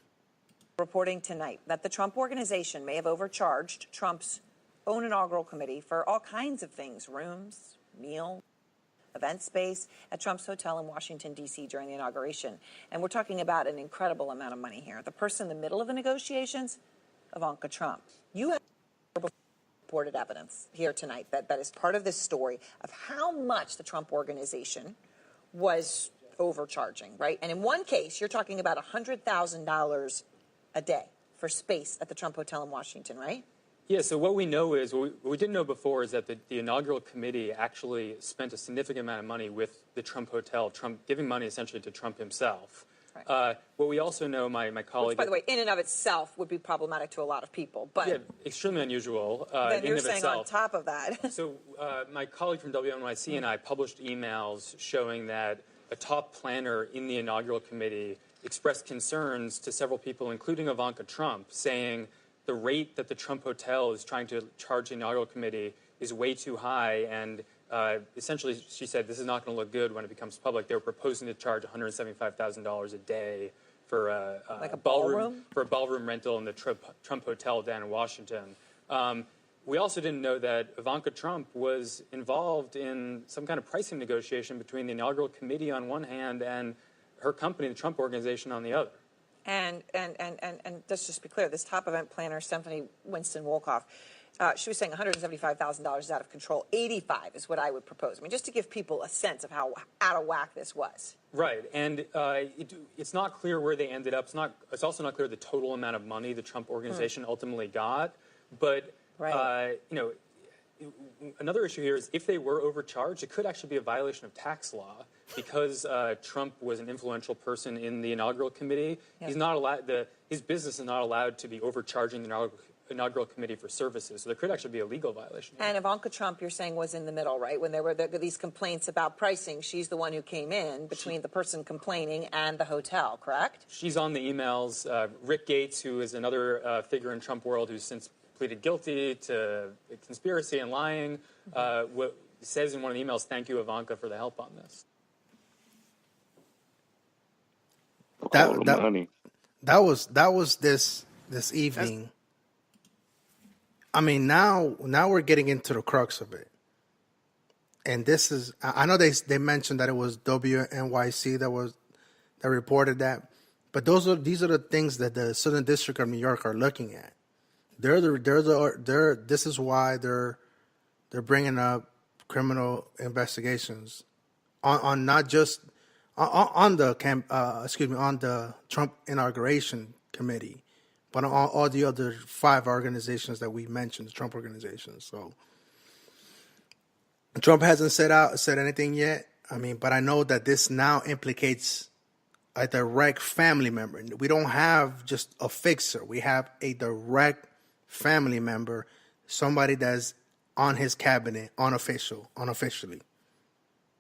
Reporting tonight that the Trump Organization may have overcharged Trump's own inaugural committee for all kinds of things: rooms, meals, event space at Trump's hotel in Washington, D.C. during the inauguration. And we're talking about an incredible amount of money here. The person in the middle of the negotiations, Ivanka Trump. You have reported evidence here tonight that is part of this story of how much the Trump Organization was overcharging, right? And in one case, you're talking about $100,000 a day for space at the Trump Hotel in Washington, right? Yeah, so what we know is, what we didn't know before is that the inaugural committee actually spent a significant amount of money with the Trump Hotel, Trump giving money essentially to Trump himself. Right. What we also know, my colleague... Which, by the way, in and of itself would be problematic to a lot of people, but... Yeah, extremely unusual then you're in saying itself. On top of that... So my colleague from WNYC and I published emails showing that a top planner in the inaugural committee expressed concerns to several people, including Ivanka Trump, saying the rate that the Trump Hotel is trying to charge the inaugural committee is way too high, and essentially she said this is not going to look good when it becomes public. They were proposing to charge $175,000 a day for like a ballroom rental in the Trump Hotel down in Washington. We also didn't know that Ivanka Trump was involved in some kind of pricing negotiation between the inaugural committee on one hand and her company, the Trump Organization, on the other. And let's just be clear, this top event planner, Stephanie Winston-Wolkoff, she was saying $175,000 is out of control. 85 is what I would propose. I mean, just to give people a sense of how out of whack this was. Right, and it's not clear where they ended up. It's also not clear the total amount of money the Trump Organization ultimately got. But another issue here is if they were overcharged, it could actually be a violation of tax law because Trump was an influential person in the inaugural committee. Yeah. He's not allowed. His business is not allowed to be overcharging the inaugural committee for services. So there could actually be a legal violation here. And Ivanka Trump, you're saying, was in the middle, right? When there were these complaints about pricing, she's the one who came in between the person complaining and the hotel, correct? She's on the emails. Rick Gates, who is another figure in Trump world who's since pleaded guilty to conspiracy and lying, says in one of the emails, "Thank you, Ivanka, for the help on this." That was this evening. I mean, now we're getting into the crux of it, and this is. I know they mentioned that it was WNYC that reported that, but these are the things that the Southern District of New York are looking at. This is why they're bringing up criminal investigations on not just on the Trump inauguration committee, but on all the other 5 organizations that we mentioned, the Trump organizations. So Trump hasn't said anything yet. I mean, but I know that this now implicates a direct family member. We don't have just a fixer. We have a direct family member, somebody that's on his cabinet, unofficially.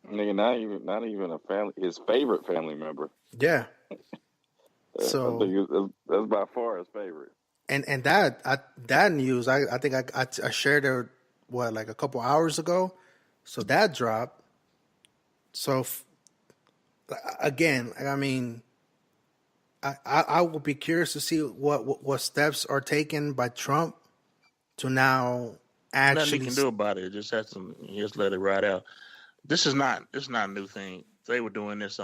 Nigga, not even a family, his favorite family member. Yeah. So I think that's by far his favorite. And that news, I think I shared it like a couple hours ago. So that dropped. So again, I mean, I would be curious to see what steps are taken by Trump to now actually. Nothing he can do about it. Just let it ride out. It's not a new thing. They were doing this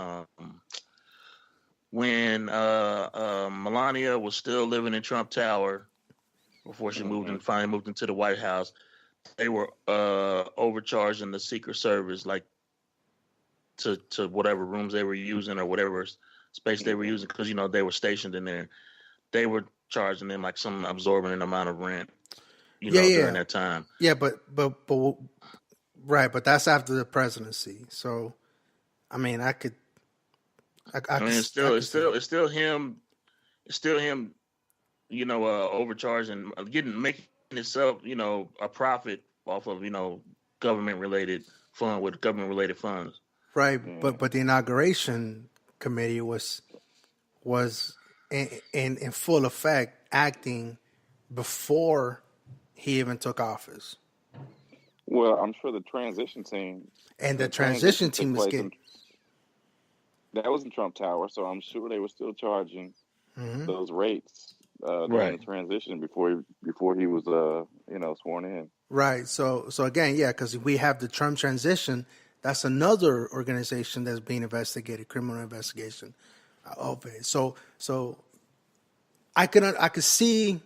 when Melania was still living in Trump Tower before she finally moved into the White House. They were overcharging the Secret Service, like to whatever rooms they were using or whatever space they were using, because they were stationed in there. They were charging them like some absorbent amount of rent, during that time. Yeah, but right, but that's after the presidency. So, I mean, it's still him, overcharging, making itself, a profit off of, government related funds. Right, but the inauguration committee was in full effect acting before he even took office. Well, I'm sure the transition team was getting. That was in Trump Tower, so I'm sure they were still charging those rates during the transition before he was sworn in. Right. So again, yeah, because we have the Trump transition. That's another organization that's being investigated, criminal investigation of it. So I could see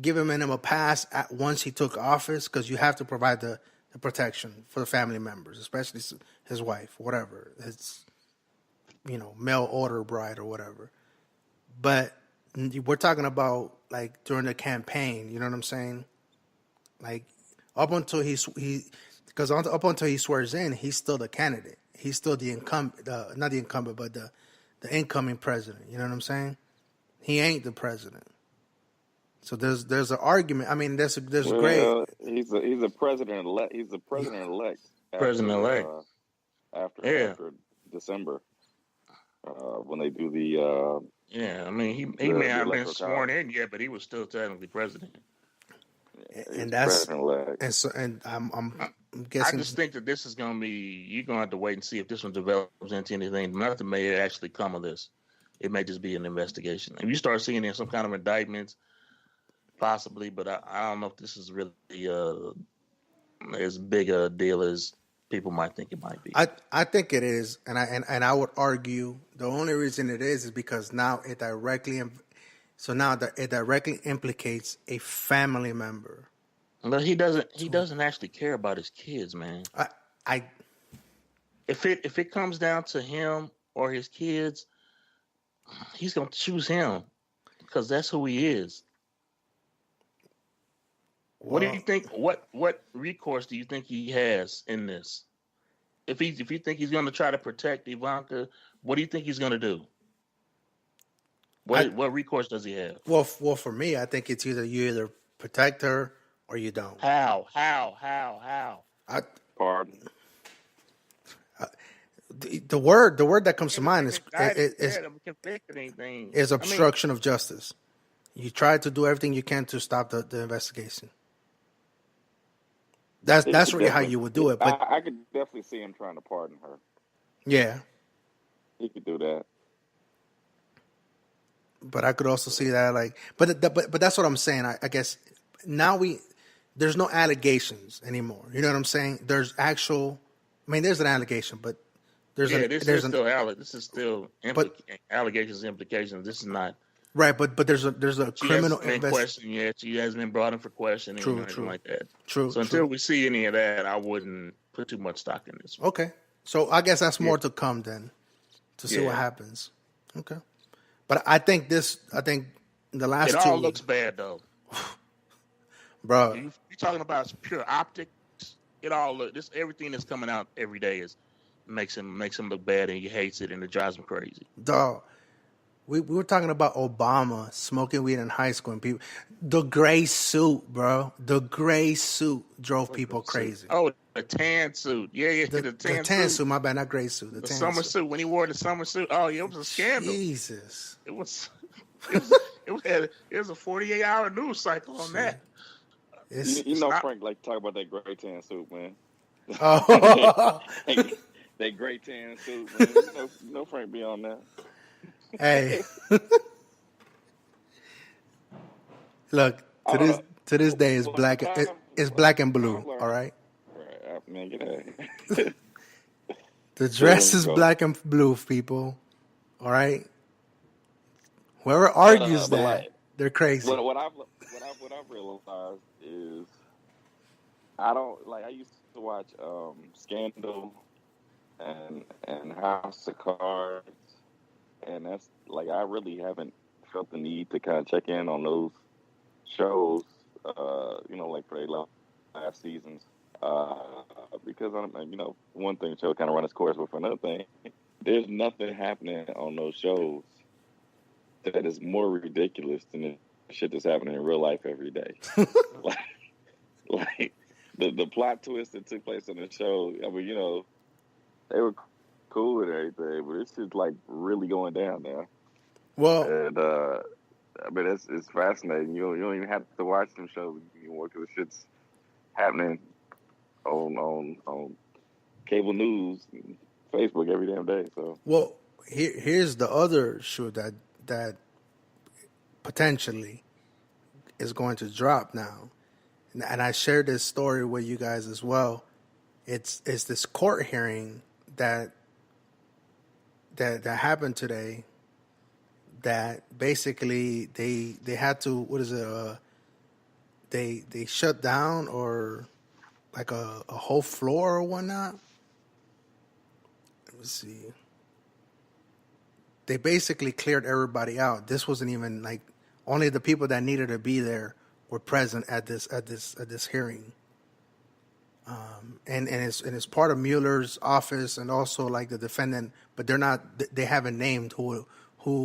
giving him a pass once he took office, because you have to provide the protection for the family members, especially his wife, whatever. It's mail order bride or whatever. But we're talking about like during the campaign. You know what I'm saying? Like up until he swears in, he's still the candidate. He's still the incumbent, not the incumbent, but the incoming president. You know what I'm saying? He ain't the president. So there's an argument. I mean, there's great. He's a president elect. He's the president elect. After December, when they do the Yeah, I mean, he the may not have been electoral sworn college. in yet, but he was still technically president. And He's that's president-elect. and so and I'm I guessing. just think that this is going to be, you're going to have to wait and see if this one develops into anything. Nothing may actually come of this. It may just be an investigation. If you start seeing some kind of indictments, possibly, but I don't know if this is really as big a deal as people might think it might be. I think it is, and I would argue the only reason it is because now it directly it directly implicates a family member. But he doesn't actually care about his kids, man. I If it comes down to him or his kids, he's gonna choose him because that's who he is. What do you think? What recourse do you think he has in this? If you think he's going to try to protect Ivanka, what do you think he's going to do? What recourse does he have? Well, for me, I think it's you either protect her or you don't. How? Pardon. The word that comes to mind is obstruction of justice. You try to do everything you can to stop the investigation. That's really how you would do it. But I could definitely see him trying to pardon her. Yeah, he could do that. But I could also see that but that's what I'm saying. I guess now there's no allegations anymore. You know what I'm saying? There's there's an allegation, but this is still allegations, implications. This is not right. But there's a criminal question yet. She hasn't been brought in for questioning or anything like that. True. So until we see any of that, I wouldn't put too much stock in this one. Okay. So I guess that's more to come then, to see what happens. Okay. But I think the last it all looks bad though, bro. You're talking about pure optics. It all everything that's coming out every day makes him look bad, and he hates it, and it drives him crazy. Dog. We were talking about Obama smoking weed in high school, and people, the gray suit, bro. The gray suit drove people crazy. Oh, the tan suit. Yeah, the tan suit. My bad, not gray suit. The summer suit. When he wore the summer suit, oh, yeah, it was a scandal. Jesus. It was a 48-hour news cycle on that. Frank like to talk about that gray tan suit, man. Oh. That gray tan suit, man. You know Frank be on that. Hey, look, to this day it's black. It's black and blue. All right. Right, man, get out. The dress is black and blue, people. All right. Whoever argues that, they're crazy. What I've realized is I used to watch Scandal and House of Cards. And that's I really haven't felt the need to kind of check in on those shows, for the last seasons, because one thing show kind of run its course, but for another thing, there's nothing happening on those shows that is more ridiculous than the shit that's happening in real life every day. The plot twist that took place on the show. I mean, they were cool with everything, but it's just really going down now. Well, and it's fascinating. You don't even have to watch them shows anymore because shit's happening on cable news, and Facebook every damn day. So here's the other show that potentially is going to drop now, and I shared this story with you guys as well. It's this court hearing that happened today, that basically they had to they shut down or a whole floor or whatnot. Let me see. They basically cleared everybody out. This wasn't even only the people that needed to be there were present at this hearing. And it's part of Mueller's office and also the defendant, but they haven't named who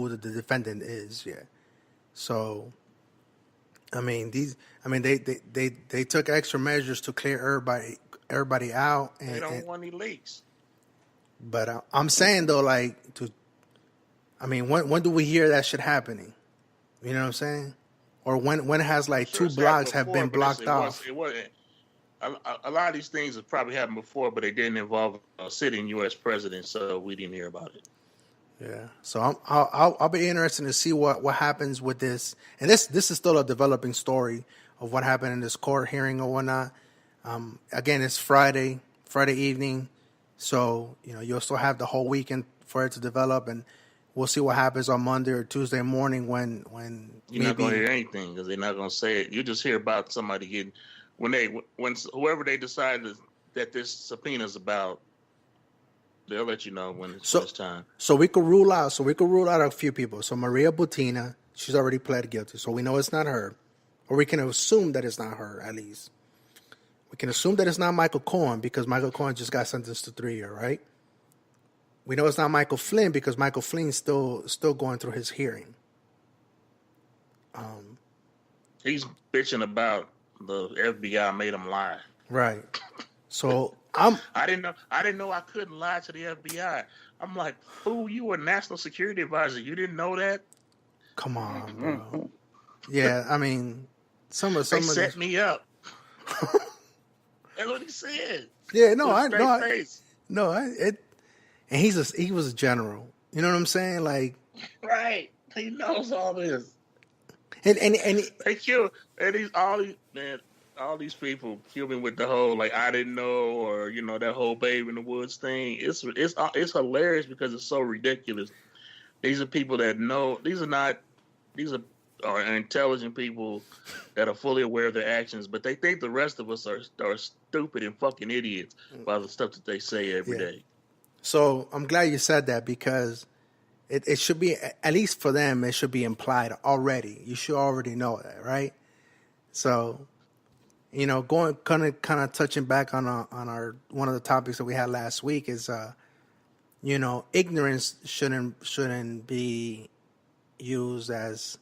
the defendant is yet. So, they took extra measures to clear everybody out. And they don't want any leaks. But I'm saying though, I mean, when do we hear that shit happening? You know what I'm saying? Or when has like Sure, two it's happened blocks have before, been but blocked off? it wasn't. A lot of these things have probably happened before, but they didn't involve a sitting U.S. president, so we didn't hear about it. Yeah. So I'll be interested to see what happens with this. And this is still a developing story of what happened in this court hearing or whatnot. Again, it's Friday evening, so you'll still have the whole weekend for it to develop, and we'll see what happens on Monday or Tuesday morning when you're not going to hear anything because they're not going to say it. You just hear about somebody getting when whoever they decide that this subpoena's about. They'll let you know when it's time. So we could rule out. A few people. So Maria Butina, she's already pled guilty, so we know it's not her, or we can assume that it's not her. At least we can assume that it's not Michael Cohen because Michael Cohen just got sentenced to 3 years, right? We know it's not Michael Flynn because Michael Flynn's still going through his hearing. He's bitching about the FBI made him lie. Right. So I didn't know I couldn't lie to the FBI. I'm like, fool, you were National Security Advisor. You didn't know that? Come on, bro. Yeah, I mean, some of set me up. That's what he said. Yeah, and he was a general. You know what I'm saying? Like, right. He knows all this. And they kill all these people kill me with the whole like I didn't know or that whole babe in the woods thing. It's hilarious because it's so ridiculous. These are people that know. These are intelligent people that are fully aware of their actions, but they think the rest of us are stupid and fucking idiots by the stuff that they say every day. So I'm glad you said that because it should be, at least for them, it should be implied already. You should already know that, right? So, going kind of touching back on our one of the topics that we had last week is, ignorance shouldn't be used as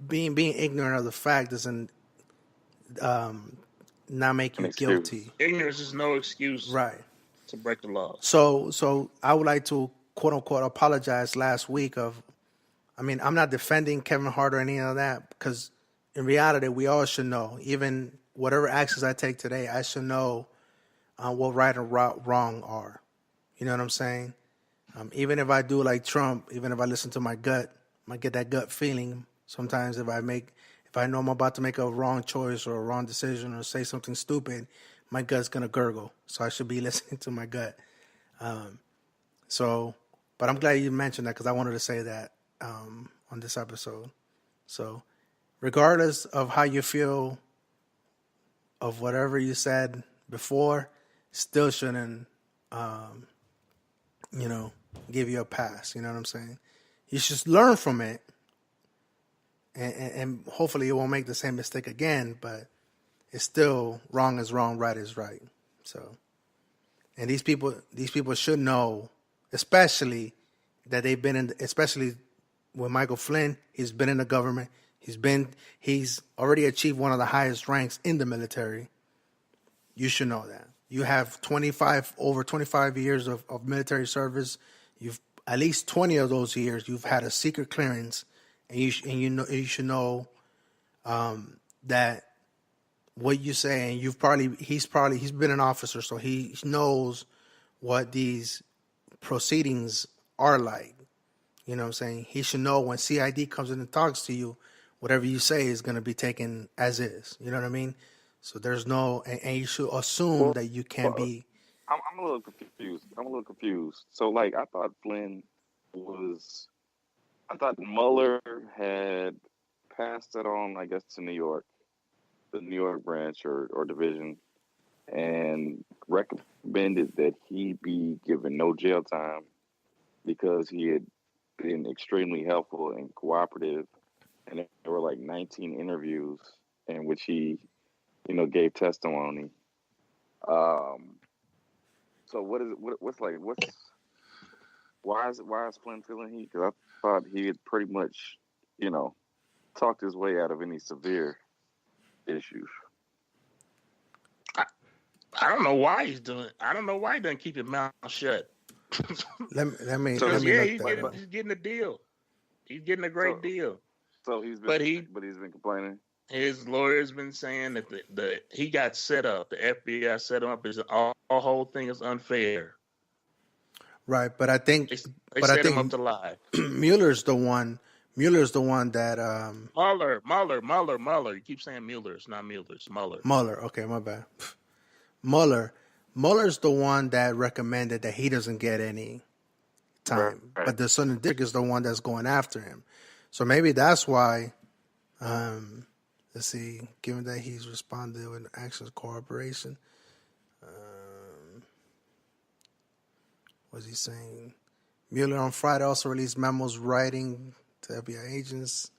being ignorant of the fact doesn't not make you guilty. Ignorance is no excuse, right, to break the law. So I would like to quote unquote apologize last week I'm not defending Kevin Hart or any of that because in reality we all should know, even whatever actions I take today, I should know what right and wrong are. You know what I'm saying? Even if I do like Trump, even if I listen to my gut, I might get that gut feeling. Sometimes if I know I'm about to make a wrong choice or a wrong decision or say something stupid, my gut's going to gurgle. So I should be listening to my gut. But I'm glad you mentioned that because I wanted to say that on this episode. So regardless of how you feel of whatever you said before, still shouldn't, give you a pass. You know what I'm saying? You should learn from it. And hopefully you won't make the same mistake again, but it's still wrong is wrong, right is right. So, and these people should know, especially that they've been especially with Michael Flynn, he's been in the government. He's already achieved one of the highest ranks in the military. You should know that. You have over 25 years of military service. You've at least 20 of those years you've had a secret clearance. And you should know that what you say, and he's been an officer, so he knows what these proceedings are like. You know what I'm saying? He should know when CID comes in and talks to you, whatever you say is going to be taken as is. You know what I mean? So there's no, and you should assume that you can't be. I'm a little confused. So like I thought Mueller had passed it on, I guess, to New York, the New York branch or division, and recommended that he be given no jail time because he had been extremely helpful and cooperative. And there were like 19 interviews in which he, gave testimony. So why is Flynn feeling heat? Because I thought he had pretty much, talked his way out of any severe issues. I don't know why he's doing it. I don't know why he doesn't keep his mouth shut. let me So look he's that up. getting a deal. He's getting a great deal. So he's been complaining. His lawyer's been saying that he got set up. The FBI set him up. All whole thing is unfair. Right, but I think they set him up to lie. Mueller's the one. Mueller's the one that Mueller. You keep saying Mueller. It's not Mueller. It's Mueller. Mueller. Okay, my bad. Mueller's the one that recommended that he doesn't get any time, Right. but the Southern District is the one that's going after him. So maybe that's why. Let's see. Given that he's responded with actions cooperation, what's he saying? Mueller on Friday also released memos writing to FBI agents.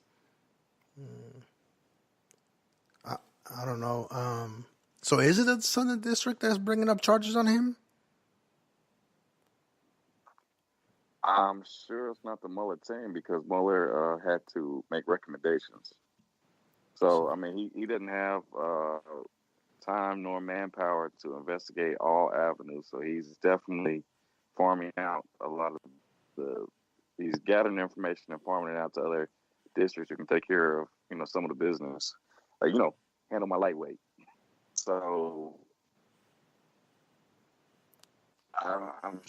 I don't know. So is it the Southern District that's bringing up charges on him? I'm sure it's not the Mueller team because Mueller had to make recommendations. So, I mean, he didn't have time nor manpower to investigate all avenues. So he's definitely farming out a lot of he's gathering information and farming it out to other districts who can take care of, some of the business. Like, handle my lightweight. So I'm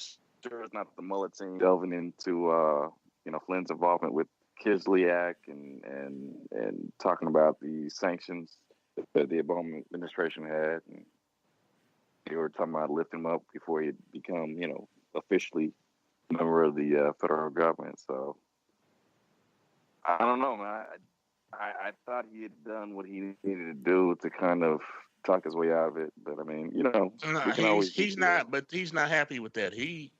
sure it's not the Mueller team delving into, Flynn's involvement with Kislyak and talking about the sanctions that the Obama administration had. And they were talking about lifting him up before he'd become, officially a member of the federal government. So I don't know, man. I thought he had done what he needed to do to kind of talk his way out of it. But I mean, we can always. He's not, but he's not happy with that. He's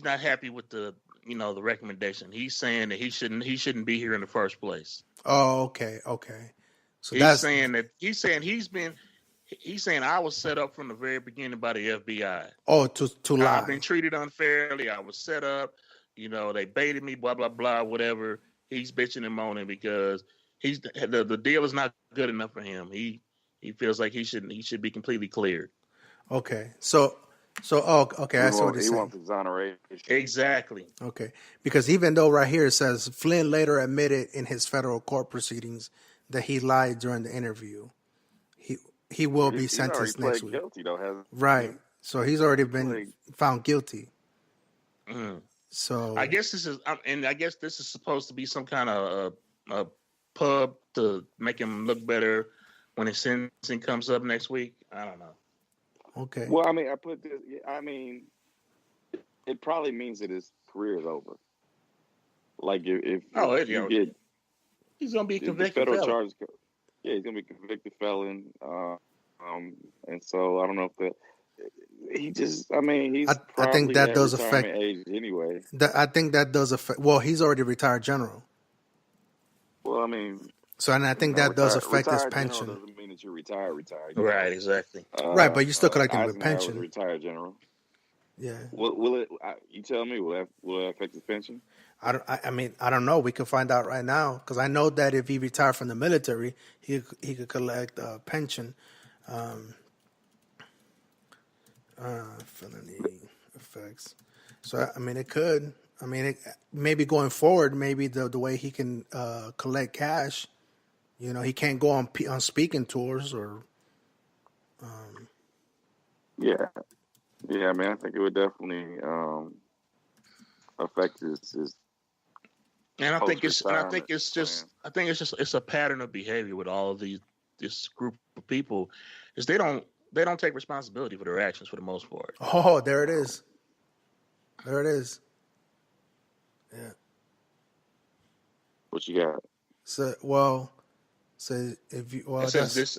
not happy with the the recommendation. He's saying that he shouldn't be here in the first place. Oh, okay. So he's saying I was set up from the very beginning by the FBI. Oh, to lie. I've been treated unfairly. I was set up. They baited me. Blah blah blah. Whatever. He's bitching and moaning because the deal is not good enough for him. He feels like he should be completely cleared. Okay. So okay, I see what he's saying. He wants exoneration. Exactly. Okay. Because even though right here it says Flynn later admitted in his federal court proceedings that he lied during the interview, he will be sentenced next week. Guilty, though, hasn't he? Right. So he's already been found guilty. Mm-hmm. So I guess this is supposed to be some kind of a pub to make him look better when his sentencing comes up next week. I don't know. Okay. Well, I mean, it probably means that his career is over. Like if you get, he's gonna be a convicted federal felon. charges. Yeah, he's gonna be a convicted felon. And so I don't know if he's. I think that does affect age anyway. I think that does affect. Well, he's already retired general. Well, I mean. So, and I think that does affect his pension. Doesn't mean that you're retired. Right, exactly. Right, but you're still collecting the pension. Retired general. Yeah. Will it? You tell me. Will it affect his pension? I don't know. We can find out right now because I know that if he retired from the military, he could collect a pension. Felony effects. So it could. Maybe going forward, maybe the way he can collect cash. He can't go on speaking tours or. Yeah. I think it would definitely affect his. And I think it's a pattern of behavior with all of this group of people, is they don't take responsibility for their actions for the most part. Oh, there it is. Yeah. What you got? It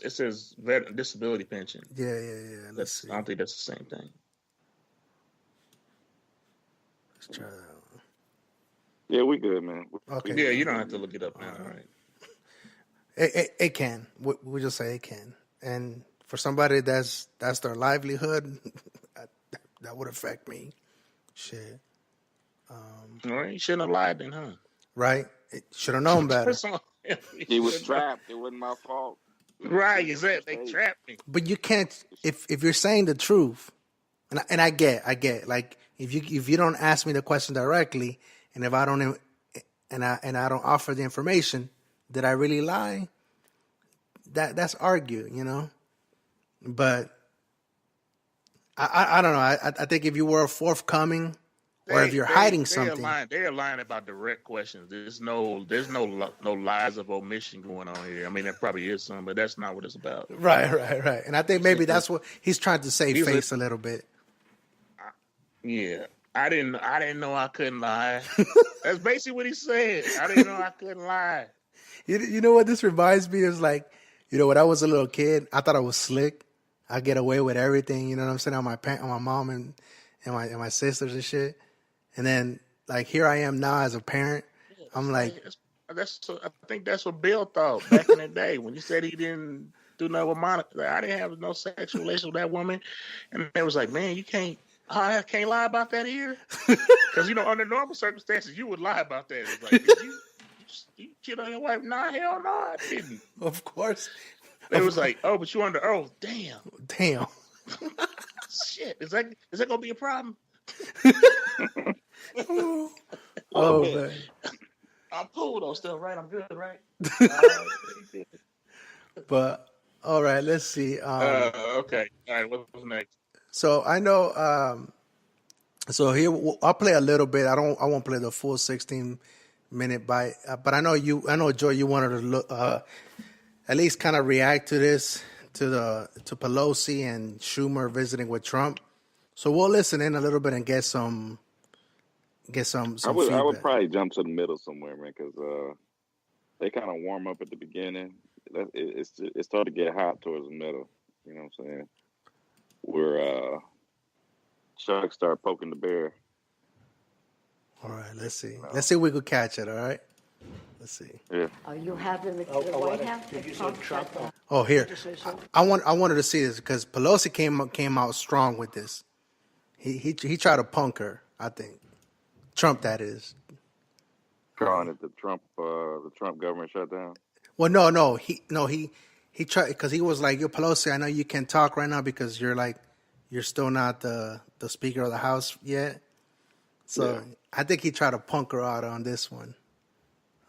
says disability pension. Yeah. Let's see. I don't think that's the same thing. Let's try that one. Yeah, we good, man. Okay. Yeah, you don't have to look it up now. All right. It can. We just say it can, and for somebody that's their livelihood, that would affect me. Shit. All right, you shouldn't have lied then, huh? Right? Should have known better. He was trapped. It wasn't my fault. Right, exactly. They trapped me. But you can't, if you're saying the truth, And I get, like if you don't ask me the question directly, and if I don't and I don't offer the information, did I really lie? That's argued, But I don't know. I think if you were forthcoming, or if you're hiding something, they're lying about direct questions. There's no lies of omission going on here. I mean, there probably is some, but that's not what it's about. Right. And I think maybe that's what he's trying to save face a little bit. Yeah, I didn't know I couldn't lie. That's basically what he said. I didn't know I couldn't lie. You know what this reminds me is like, when I was a little kid, I thought I was slick. I get away with everything. You know what I'm saying? On my mom and my sisters and shit. And then like here I am now as a parent. I'm like, I think that's what Bill thought back in the day when you said he didn't do nothing with Monica. I didn't have no sexual relations with that woman, and it was like, man, I can't lie about that here, because under normal circumstances you would lie about that. It's like, did you cheat on your wife? Nah, hell no, I didn't. Of course. It was like, oh, but you under oath. Damn. Shit, is that gonna be a problem? Oh man. I'm cool though, still, right? I'm good, right? But all right, let's see. Okay. All right, what's next? So I know. So here I'll play a little bit. I won't play the full 16-minute bite. But I know Joy. You wanted to look, at least kind of react to this, to Pelosi and Schumer visiting with Trump. So we'll listen in a little bit and get some I would probably jump to the middle somewhere, man, because they kind of warm up at the beginning. It started to get hot towards the middle. You know what I'm saying? Where Chuck start poking the bear. All right, let's see. Let's see if we could catch it. All right, let's see. Yeah. You have them at the White House. Did you say Trump? Oh, here. I wanted to see this because Pelosi came out strong with this. He tried to punk her. I think Trump, that is. Calling it the Trump government shutdown. Well, no. He tried because he was like, "Yo, Pelosi, I know you can't talk right now because you're still not the Speaker of the House yet." So yeah. I think he tried to punk her out on this one.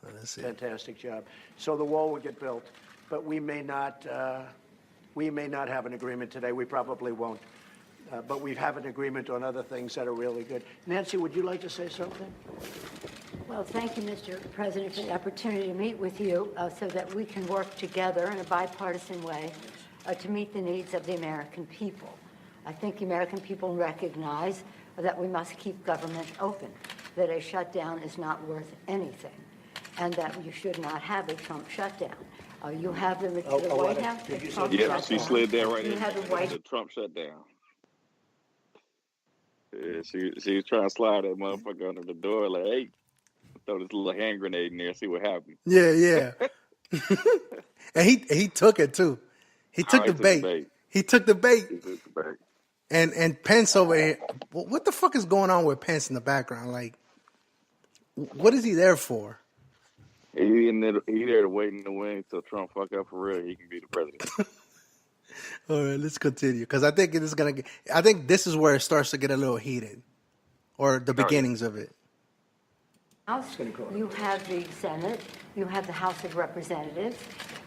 Let's see. Fantastic job. So the wall will get built, but we may not have an agreement today. We probably won't. But we have an agreement on other things that are really good. Nancy, would you like to say something? Well, thank you, Mr. President, for the opportunity to meet with you so that we can work together in a bipartisan way to meet the needs of the American people. I think the American people recognize that we must keep government open, that a shutdown is not worth anything, and that you should not have a Trump shutdown. You have the White House. Yeah, she slid there right in. The Trump shutdown. Yeah, she was trying to slide that motherfucker under the door like, hey, throw this little hand grenade in there, see what happens. Yeah. And he took it too. He took the bait. He took the bait. And Pence over here, what the fuck is going on with Pence in the background? Like, what is he there for? He there to wait in the wings till Trump fuck up for real. He can be the president. All right, let's continue because I think this is where it starts to get a little heated, or the beginnings of it. House, you have the Senate, you have the House of Representatives,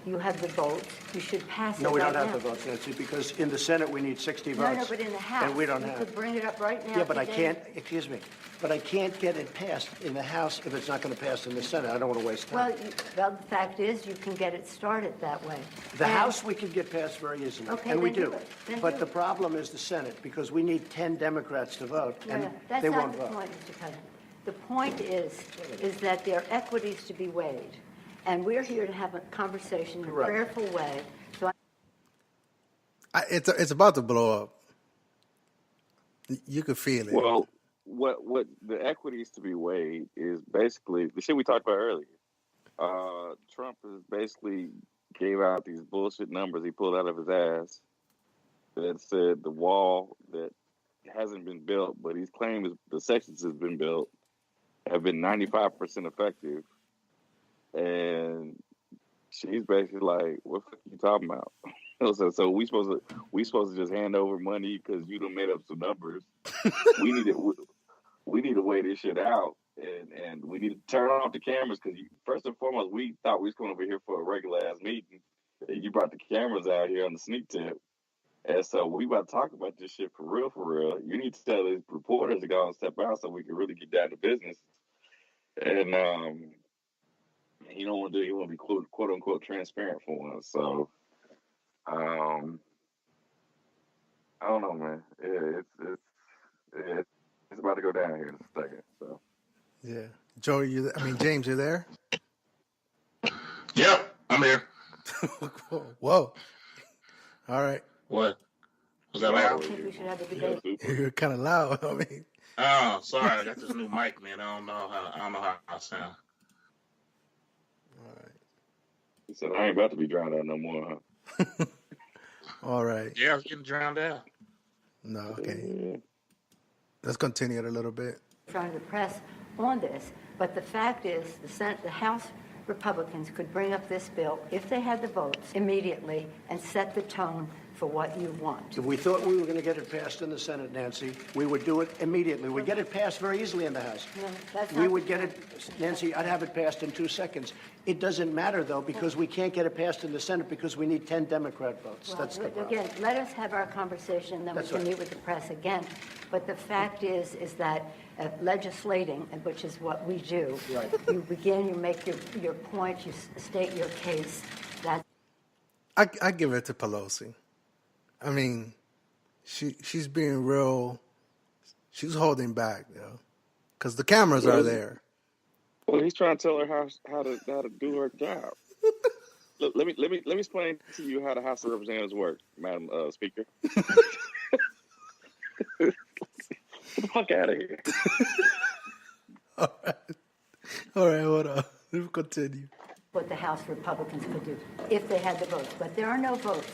you have the votes. You should pass it. No, we right don't have now. the votes, Nancy, because in the Senate we need 60 votes. No, but in the House, and we don't you have. could bring it up right now. Yeah, but I can't. Excuse me, but I can't get it passed in the House if it's not going to pass in the Senate. I don't want to waste time. Well, the fact is, you can get it started that way. The House we can get passed very easily, okay, and we do do. it. But the problem is the Senate because we need 10 Democrats to vote, and that's they not won't the vote. point, Mr. President. The point is that there are equities to be weighed, and we're here to have a conversation in a prayerful way. So it's about to blow up. You could feel it. Well, what the equities to be weighed is basically the shit we talked about earlier. Trump has basically gave out these bullshit numbers he pulled out of his ass that said the wall that hasn't been built, but he's claimed the sections has been built, have been 95% effective. And she's basically like, what the fuck are you talking about? So we supposed to just hand over money because you done made up some numbers. we need to we need to weigh this shit out, and we need to turn off the cameras because first and foremost we thought we was going over here for a regular ass meeting. And you brought the cameras out here on the sneak tip, and so we about to talk about this shit for real. For real, you need to tell these reporters to go and step out so we can really get down to business. And he don't want to do. He want to be quote unquote transparent for once. So. I don't know, man. It's about to go down here in a second. So Yeah, Joe, James, you there? Yep, I'm here. Whoa. All right. What? Was that loud? I think we should have a debate. You're kind of loud. Oh, sorry. I got this new mic, man. I don't know how I sound. All right. he said, "I ain't about to be drowned out no more." Huh? All right. Yeah, I was getting drowned out. No, okay. Let's continue it a little bit. Trying to press on this, but the fact is the House Republicans could bring up this bill if they had the votes immediately and set the tone for what you want. If we thought we were going to get it passed in the Senate, Nancy, we would do it immediately. We'd get it passed very easily in the House. No, that's We not- would get it, Nancy, I'd have it passed in 2 seconds. It doesn't matter, though, because we can't get it passed in the Senate because we need 10 Democrat votes. Well, That's the problem. again, let us have our conversation, then That's we can right. meet with the press again. But the fact is that legislating, which is what we do, Right. you begin, you make your point, you state your case. That I give it to Pelosi. I mean, she's being real. She's holding back, because the cameras are there. Well, he's trying to tell her how to do her job. Look, let me explain to you how the House of Representatives work, Madam Speaker. Get the fuck out of here. All right, hold on. Let's continue. what the House Republicans could do if they had the votes. But there are no votes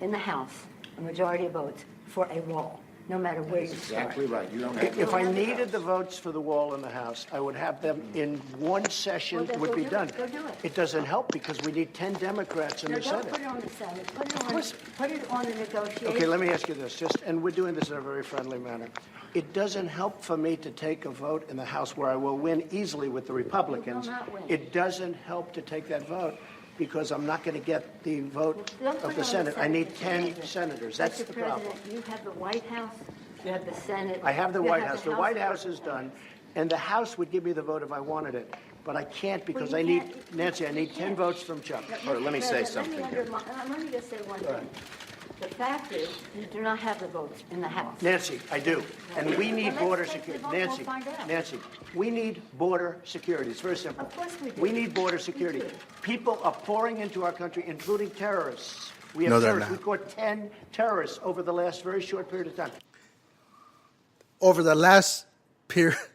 in the House, a majority of votes, for a wall, no matter where you start. Exactly right. You don't have if I needed the votes for the wall in the House, I would have them in one session. Well, then would go be do done. it. Go do it. It doesn't help because we need 10 Democrats in No, the don't Senate. put it on the Senate. course. Put it on the negotiation. Okay, let me ask you this, and we're doing this in a very friendly manner. It doesn't help for me to take a vote in the House where I will win easily with the Republicans. You will not win. It doesn't help to take that vote because I'm not going to get the vote Don't put of it the on Senate. I need Mr. 10 President. senators. That's Mr. the problem. President, you have the White House, you have the Senate. I have the you White House. The White of House is done, and the House would give me the vote if I wanted it. But I can't because Well, I you need, can't- Nancy, I need you 10 can't. votes from Chuck. No, let me Mr. say President, something here. Let me just say one Go thing. The fact is, you do not have the votes in the House. Nancy, I do. And we need Well, border let's take the security. vote, we'll Nancy, find out. Nancy, we need border security. It's very simple. Of course we do. We need border We security. do. People are pouring into our country, including terrorists. We have No, they're terrorists. not. We caught 10 terrorists over the last very short period of time. Over the last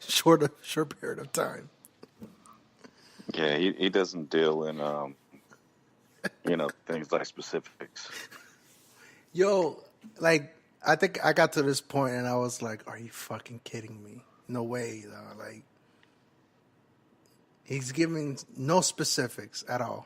short period of time. Yeah, he doesn't deal in things like specifics. Yo, like, I think I got to this point and I was like, are you fucking kidding me? No way, though. Like, he's giving no specifics at all.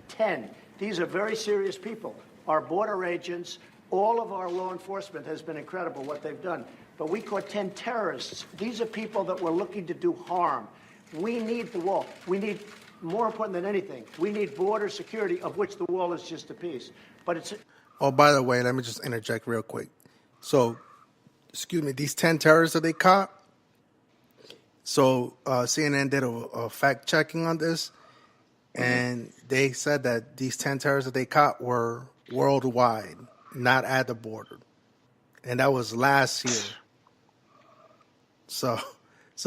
10. These are very serious people. Our border agents, all of our law enforcement has been incredible what they've done. But we caught 10 terrorists. These are people that were looking to do harm. We need the wall. We need, more important than anything, we need border security, of which the wall is just a piece. But it's... Oh, by the way, let me just interject real quick. So, excuse me, these 10 terrorists that they caught, so CNN did a fact checking on this, and they said that these 10 terrorists that they caught were worldwide, not at the border. And that was last year. So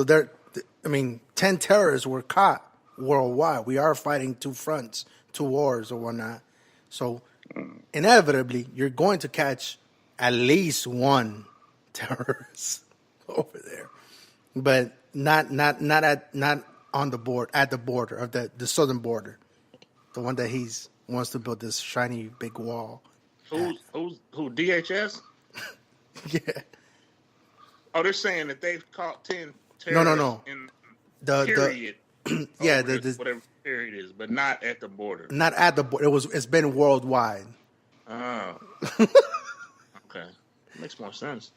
10 terrorists were caught worldwide. We are fighting two fronts, two wars or whatnot. So inevitably, you're going to catch at least one terrorist over there, but not on the board, at the border of the southern border, the one that he's wants to build this shiny big wall. Who DHS? Yeah. Oh, they're saying that they've caught 10 terrorists No. in The period. yeah, whatever. period is, but not at the border. Not at the border. It's been worldwide. Oh. Okay. Makes more sense.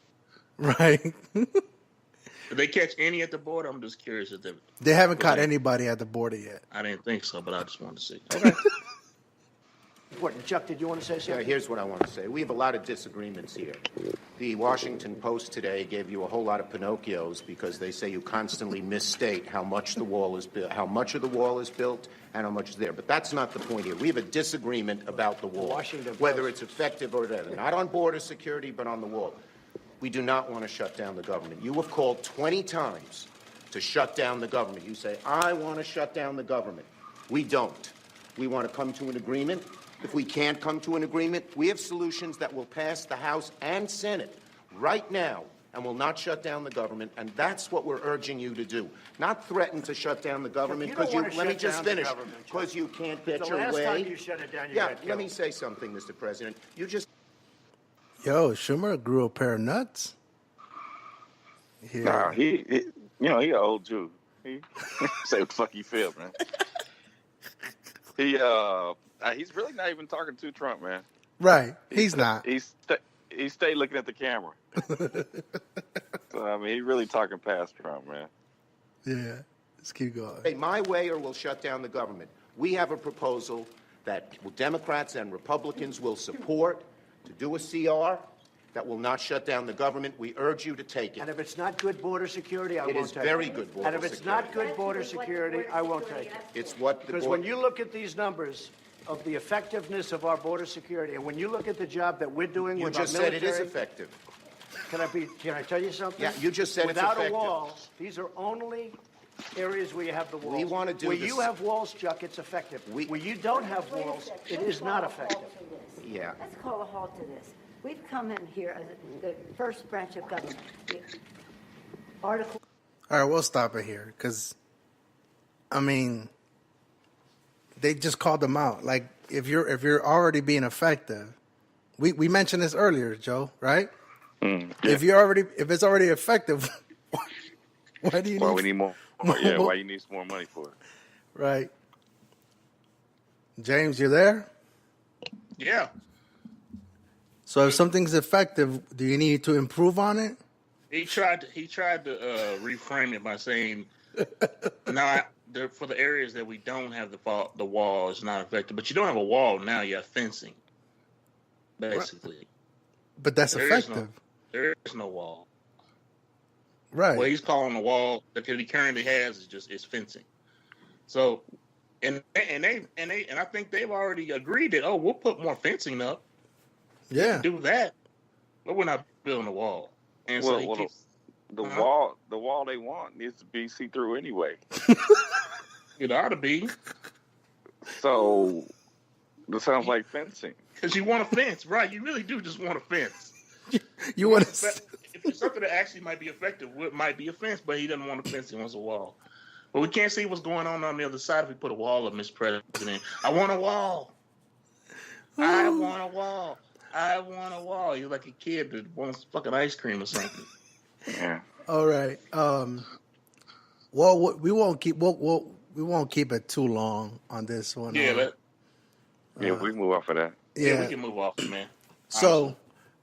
Right. Did they catch any at the border? I'm just curious if they haven't caught anybody at the border yet. I didn't think so, but I just wanted to see. Okay. Important. Chuck, did you want to say something? Yeah, here's what I want to say. We have a lot of disagreements here. The Washington Post today gave you a whole lot of Pinocchios because they say you constantly misstate how much the wall is built, how much of the wall is built, and how much is there. But that's not the point here. We have a disagreement about the wall, whether it's effective or not. Not on border security, but on the wall. We do not want to shut down the government. You have called 20 times to shut down the government. You say, I want to shut down the government. We don't. We want to come to an agreement. If we can't come to an agreement, we have solutions that will pass the House and Senate right now and will not shut down the government, and that's what we're urging you to do. Not threaten to shut down the government because let me just finish, because you can't get your way. The last time you shut it down, you got killed. Let me say something, Mr. President. You just... Yo, Schumer grew a pair of nuts. Yeah. Nah, he you know, he an old Jew. He say what the fuck he feel, man. He's really not even talking to Trump, man. Right. He's not. He stayed looking at the camera. So, I mean, he really talking past Trump, man. Yeah. Let's keep going. Hey, my way or we'll shut down the government. We have a proposal that Democrats and Republicans will support to do a CR that will not shut down the government. We urge you to take it. And if it's not good border security, I won't take it. It is very good border security. And if it's not good border security, I won't take it. It's what the Because when you look at these numbers of the effectiveness of our border security, and when you look at the job that we're doing with our military... You just said it is effective. Can I tell you something? Yeah, you just said Without it's effective. Without a wall, these are only areas where you have the walls. We want to do where this. you have walls, Chuck, it's effective. Where you don't have walls, it is not effective. Yeah. Let's call a halt to this. We've come in here as the first branch of government. The article. All right, we'll stop it here because, I mean, they just called them out. Like, if you're already being effective, we mentioned this earlier, Joe, right? Yeah. If it's already effective, why do you we need more? Yeah, why you need some more money for it? Right. James, you there? Yeah. So if something's effective, do you need to improve on it? He tried to reframe it by saying, "No, for the areas that we don't have the wall is not effective." But you don't have a wall now; you have fencing, basically. But that's effective. There is no wall. Right. What he's calling the wall that he currently has is fencing. So, and I think they've already agreed that we'll put more fencing up. Yeah. Do that, but we're not building a wall. And so the wall they want needs to be see through anyway. It ought to be. So this sounds like fencing. Because you want a fence, right? You really do just want a fence. You want to. If it's something that actually might be effective, it might be a fence, but he doesn't want a fence. He wants a wall. But we can't see what's going on the other side if we put a wall up, Mr. President. I want a wall. I want a wall. I want a wall. You're like a kid that wants fucking ice cream or something. Yeah. All right. Well, we won't keep it too long on this one. Yeah. We can move off of that. Yeah, we can move off, man. So,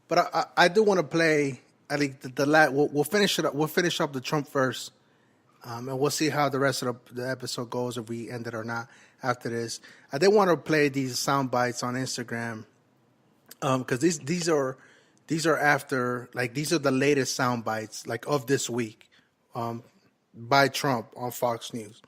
but I do want to play. I think we'll finish it up. We'll finish up the Trump first, and we'll see how the rest of the episode goes if we end it or not. After this, I did want to play these sound bites on Instagram. Because these are after, like, these are the latest sound bites, like, of this week, by Trump on Fox News.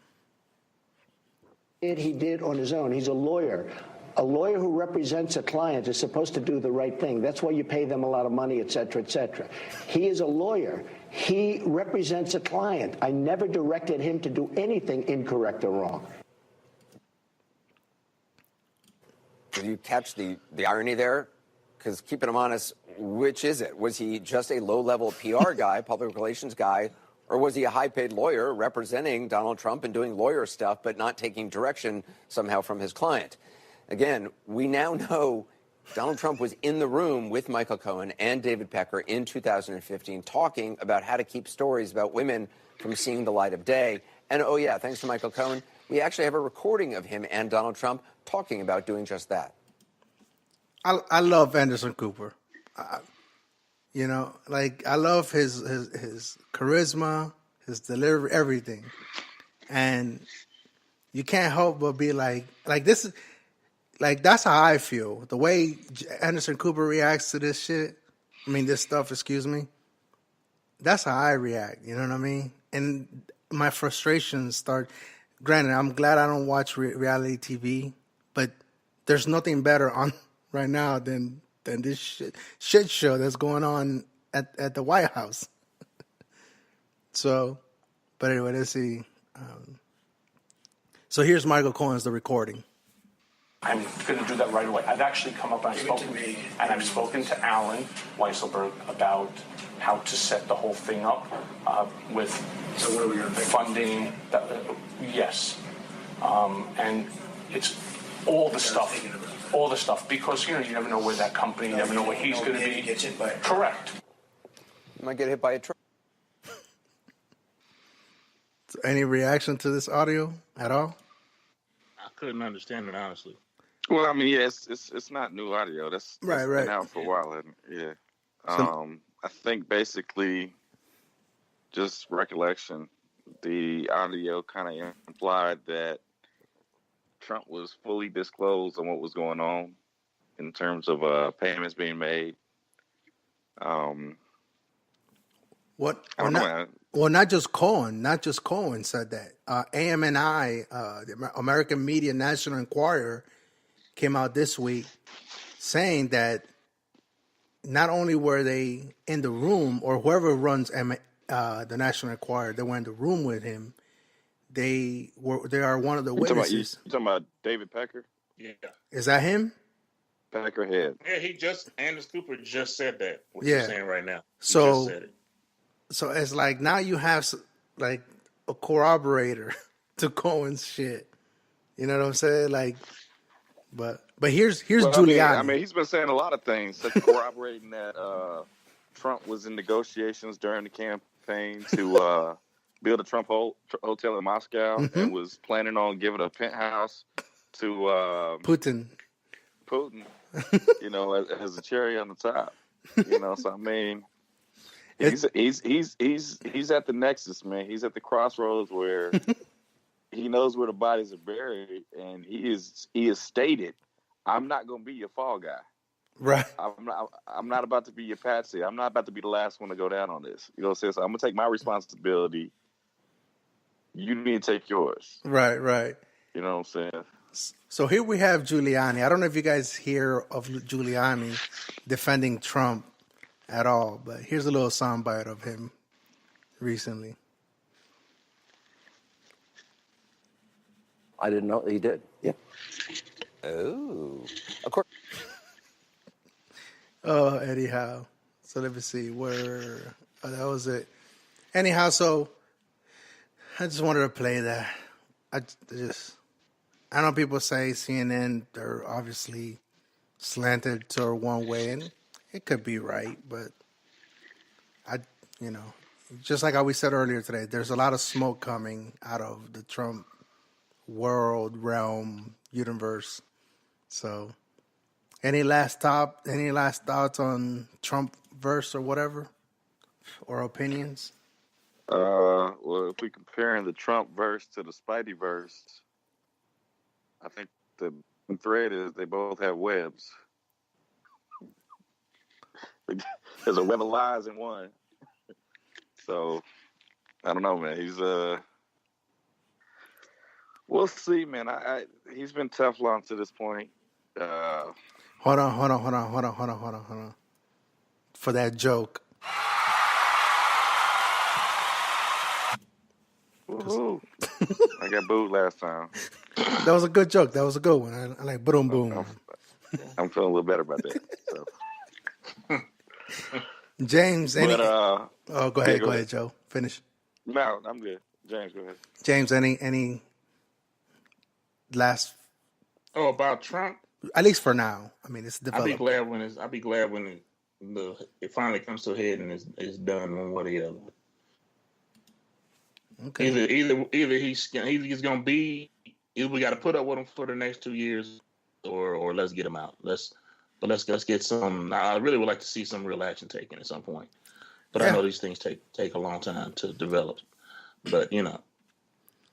He did on his own. He's a lawyer. A lawyer who represents a client is supposed to do the right thing. That's why you pay them a lot of money, et cetera, et cetera. He is a lawyer. He represents a client. I never directed him to do anything incorrect or wrong. Did you catch the irony there? Because keeping him honest, which is it? Was he just a low-level PR guy, public relations guy, or was he a high-paid lawyer representing Donald Trump and doing lawyer stuff but not taking direction somehow from his client? Again, we now know Donald Trump was in the room with Michael Cohen and David Pecker in 2015 talking about how to keep stories about women from seeing the light of day. And, thanks to Michael Cohen, We actually have a recording of him and Donald Trump talking about doing just that. I love Anderson Cooper. I love his charisma, his delivery, everything. And you can't help but be like this is like that's how I feel. The way Anderson Cooper reacts to this shit, this stuff, excuse me. That's how I react, you know what I mean? And my frustrations start. Granted, I'm glad I don't watch reality TV, but there's nothing better on right now than this shit show that's going on at the White House. So, but anyway, let's see. So here's Michael Cohen's the recording. I'm going to do that right away. I've actually come up and I've spoken to Alan Weisselberg about how to set the whole thing up with funding. Yes, and it's all the stuff because you never know where that company, you never know where he's going to be. Correct. You might get hit by a truck. Any reaction to this audio at all? I couldn't understand it, honestly. Well, it's not new audio. That's right. Been out for a while, yeah. I think basically, just recollection, the audio kind of implied that Trump was fully disclosed on what was going on in terms of payments being made. Not just Cohen said that. AMNI, the American Media National Enquirer, came out this week saying that not only were they in the room, or whoever runs the National Enquirer, they were in the room with him. They are one of the witnesses. You talking about David Pecker? Yeah. Is that him? Peckerhead. Yeah, Anderson Cooper just said that. What you're saying right now. He just said it. So it's like now you have like a corroborator to Cohen's shit. You know what I'm saying? Like, but here's Giuliani. He's been saying a lot of things, such corroborating that Trump was in negotiations during the campaign to build a Trump hotel in Moscow and was planning on giving a penthouse to Putin. As a cherry on the top. So he's at the nexus, man. He's at the crossroads where he knows where the bodies are buried, and he has stated, "I'm not going to be your fall guy. Right. I'm not about to be your patsy. I'm not about to be the last one to go down on this. You know what I'm saying? So I'm gonna take my responsibility. You need to take yours. Right. You know what I'm saying? So here we have Giuliani. I don't know if you guys hear of Giuliani defending Trump at all, but here's a little soundbite of him recently. I didn't know he did. Yeah. Oh. Of course. Oh, anyhow. So let me see where that was it. Anyhow, so I just wanted to play that. I know people say CNN, they're obviously slanted to one way, and it could be right, but just like how we said earlier today, there's a lot of smoke coming out of the Trump world, realm, universe. So any last thoughts on Trump verse or whatever, or opinions? Well, if we comparing the Trump verse to the Spidey verse, I think the thread is they both have webs. There's a web of lies in one. So I don't know, man. He's we'll see, man. He's been Teflon to this point. Hold on. For that joke. Woohoo. I got booed last time. That was a good joke. That was a good one. I like boom boom. I'm feeling a little better about that. So. James, go ahead. Go ahead, Joe. Finish. No, I'm good. James, go ahead. James, any last? Oh, about Trump? At least for now. I mean, it's developing. I'll be glad when it finally comes to a head and it's done one way or the other. Okay. Either he's going to be either we got to put up with him for the next 2 years, or let's get him out. Let's get some. I really would like to see some real action taken at some point. But I know these things take a long time to develop. But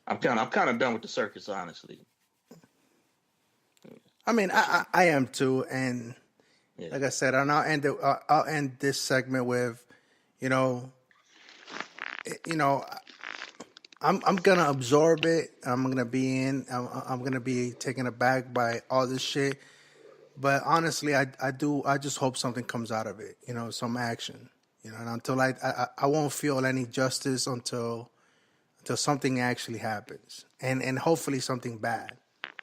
I'm kind of done with the circus, honestly. I mean, I am too, and like I said, and I'll end this segment with, I'm gonna absorb it. I'm gonna be taken aback by all this shit. But honestly, I just hope something comes out of it. Some action. And until I won't feel any justice until something actually happens, and hopefully something bad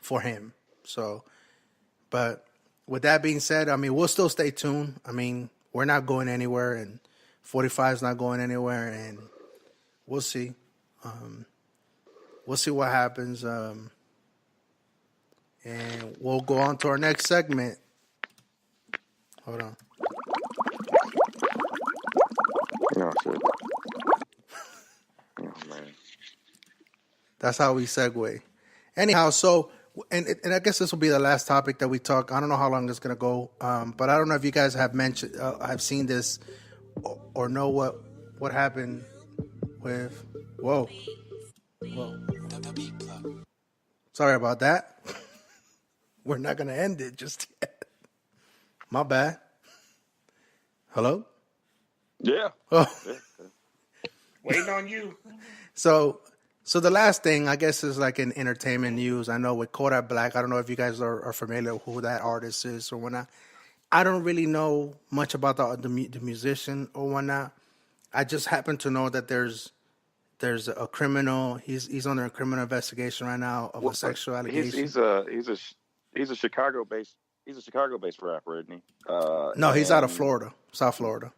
for him. So, but with that being said, I mean, we'll still stay tuned. I mean, we're not going anywhere, and 45 is not going anywhere, and we'll see. We'll see what happens, and we'll go on to our next segment. Hold on. No, shit. Oh, man. That's how we segue. Anyhow, so, and I guess this will be the last topic that we talk. I don't know how long it's going to go, but I don't know if you guys have mentioned, have seen this or know what happened with, whoa. Sorry about that. We're not going to end it just yet. My bad. Hello? Yeah. Oh. Waiting on you. So the last thing, I guess, is like in entertainment news. I know with Kodak Black, I don't know if you guys are familiar with who that artist is or whatnot. I don't really know much about the musician or whatnot. I just happen to know that there's a criminal. He's under a criminal investigation right now of a sexual allegation. He's a Chicago-based rapper, isn't he? No, he's out of Florida, South Florida.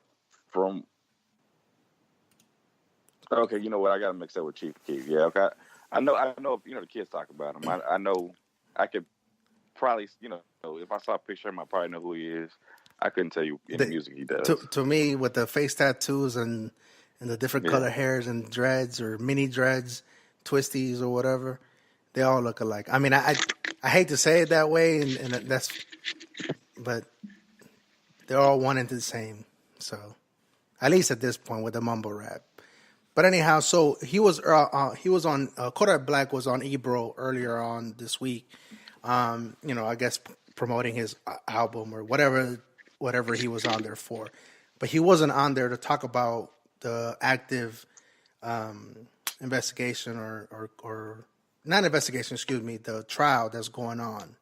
Okay, you know what? I got him mixed up with Chief Keef. Yeah, okay. I know. The kids talk about him. I know. I could probably, if I saw a picture of him, I probably know who he is. I couldn't tell you any music he does. To me, with the face tattoos and the different color hairs and dreads or mini dreads, twisties or whatever, they all look alike. I mean, I hate to say it that way, but they're all one and the same. So, at least at this point with the mumble rap. But anyhow, so he was on Kodak Black was on Ebro earlier on this week. I guess promoting his album or whatever he was on there for. But he wasn't on there to talk about the active investigation or not investigation, the trial that's going on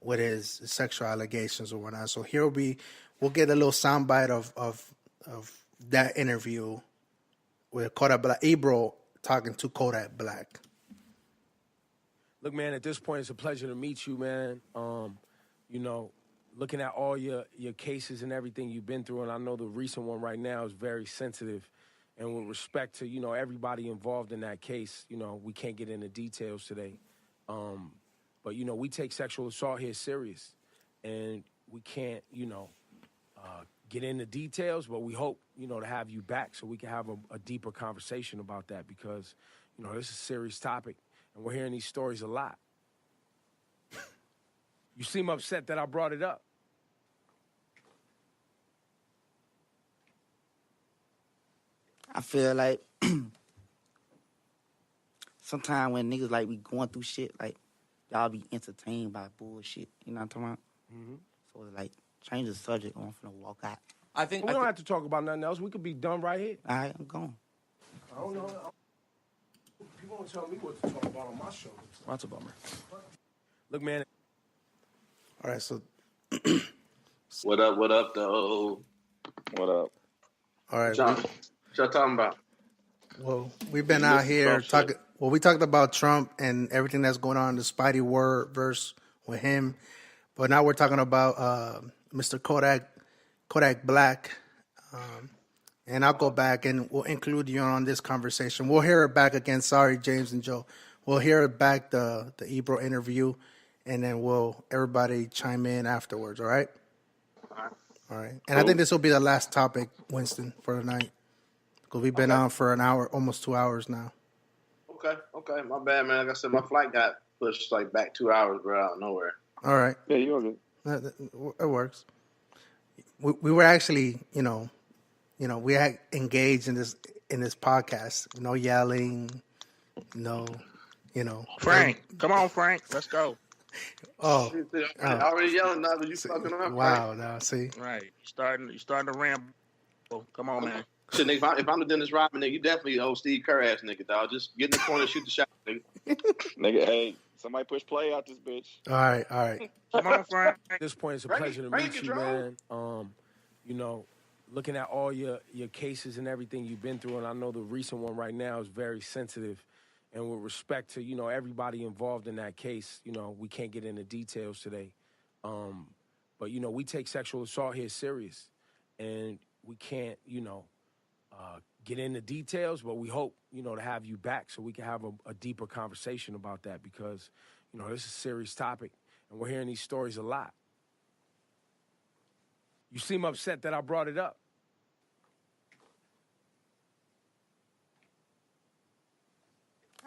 with his sexual allegations or whatnot. So here we'll get a little soundbite of that interview with Kodak Black, Ebro talking to Kodak Black. Look, man, at this point, it's a pleasure to meet you, man. Looking at all your cases and everything you've been through, and I know the recent one right now is very sensitive. And with respect to, everybody involved in that case, we can't get into details today. But, we take sexual assault here serious. And we can't, get into details, but we hope, to have you back so we can have a deeper conversation about that because, this is a serious topic and we're hearing these stories a lot. You seem upset that I brought it up. I feel like sometimes when niggas like we going through shit, like y'all be entertained by bullshit. You know what I'm talking about? Mm-hmm. So like change the subject. I'm finna walk out. We don't have to talk about nothing else. We could be done right here. All right, I'm gone. I don't know. You won't tell me what to talk about on my show. That's a bummer. Look, man. All right, so. What up, though? What up? All right. What y'all talking about? Well, we've been out here talking. Well, we talked about Trump and everything that's going on in the Spidey word verse with him. But now we're talking about Mr. Kodak Black. And I'll go back and we'll include you on this conversation. We'll hear it back again. Sorry, James and Joe. We'll hear it back, the Ebro interview, and then everybody chime in afterwards, all right? All right. And I think this will be the last topic, Winston, for tonight. Because we've been on for an hour, almost 2 hours now. Okay. My bad, man. Like I said, my flight got pushed like back 2 hours, bro, out of nowhere. All right. Yeah, you're good. It works. We were actually, we had engaged in this podcast. No yelling, no, Frank, come on, Frank, let's go. Oh, already yelling now, but you fucking up. Wow, Frank. now see. Right, you starting to ramble. Come on, man. Shit, nigga, if I'm the Dennis Rodman, nigga, you definitely old Steve Kerr ass nigga, dog. Just get in the corner and shoot the shot, nigga. Nigga, hey, somebody push play out this bitch. All right. Come on, Frank. At this point, it's a pleasure to meet you, man. Looking at all your cases and everything you've been through, and I know the recent one right now is very sensitive. And with respect to, everybody involved in that case, we can't get into details today. But, we take sexual assault here serious. And we can't, get into details, but we hope, to have you back so we can have a deeper conversation about that because, this is a serious topic. And we're hearing these stories a lot. You seem upset that I brought it up.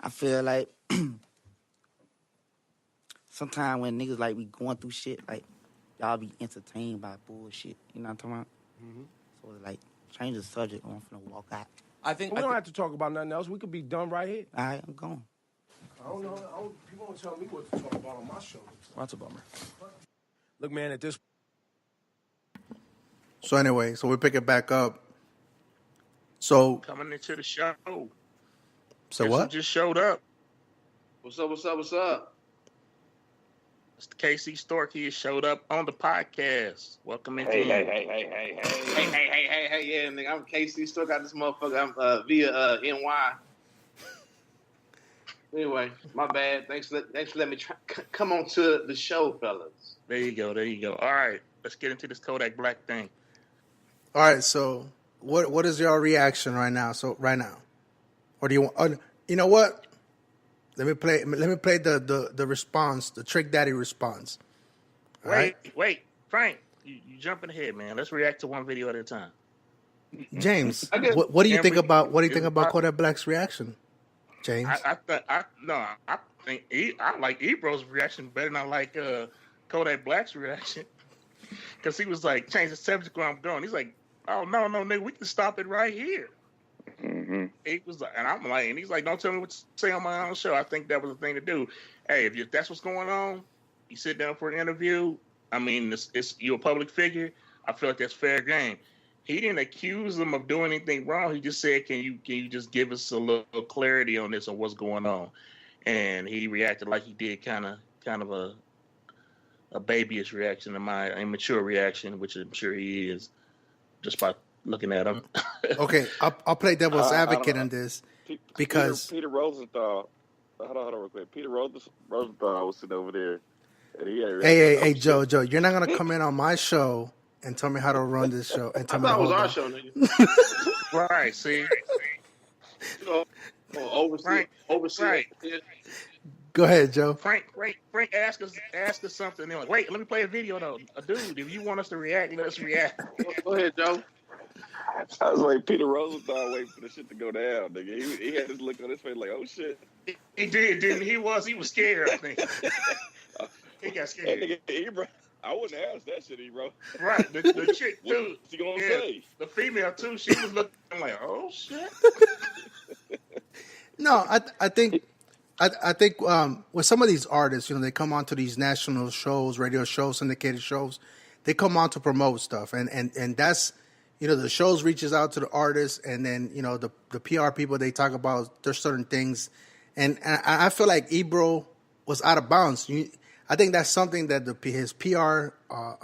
I feel like sometimes when niggas like we going through shit, like y'all be entertained by bullshit. You know what I'm talking about? Mm-hmm. So like change the subject. I'm finna walk out. We don't have to talk about nothing else. We could be done right here. All right, I'm going. I don't know. People don't tell me what to talk about on my show. That's a bummer. Look, man, at this. So anyway, we pick it back up. So coming into the show. So Jefferson what? Just showed up. What's up? Mr. DAKCSTORK, he showed up on the podcast. Welcome into Hey, yeah, nigga, I'm KC. Got this motherfucker. I'm via NY. Anyway, my bad. Thanks for letting me come on to the show, fellas. There you go. All right, let's get into this Kodak Black thing. All right, so what is your reaction right now? Or do you want? You know what? Let me play the response, the Trick Daddy response. Wait, Frank, you jumping ahead, man. Let's react to one video at a time. James, what do you think about Kodak Black's reaction, James? I think I like Ebro's reaction better than I like Kodak Black's reaction because he was like, change the subject where I'm going. He's like, oh no, nigga, we can stop it right here. Mm-hmm. He was like, and he's like, don't tell me what to say on my own show. I think that was the thing to do. Hey, if that's what's going on, you sit down for an interview. I mean, you're a public figure. I feel like that's fair game. He didn't accuse them of doing anything wrong. He just said, can you just give us a little clarity on this and what's going on? And he reacted like he did kind of a babyish reaction, my immature reaction, which I'm sure he is, just by looking at him. Okay, I'll play devil's advocate in this because Peter Rosenthal. Hold on, real quick. Peter Rosenthal was sitting over there, and he had hey, Joe, you're not gonna come in on my show and tell me how to run this show and tell me. I thought it was our show, nigga. Right? See. Oversee. Right. Go ahead, Joe. Frank, ask us something. And they're like, wait, let me play a video though. Dude, if you want us to react, let us react. Go ahead, Joe. I was like, Peter Rosenthal waiting for the shit to go down, nigga. He had this look on his face like, oh shit. He did, didn't he? He was scared, I think. He got scared. Hey, nigga, Ebro, I wouldn't ask that shit, Ebro. Right, the chick too. What's he gonna say? The female too. She was looking like, oh shit. No, I think with some of these artists, they come onto these national shows, radio shows, syndicated shows. They come on to promote stuff, and that's, the shows reaches out to the artists, and then the PR people, they talk about there's certain things, and I feel like Ebro was out of bounds. I think that's something that his PR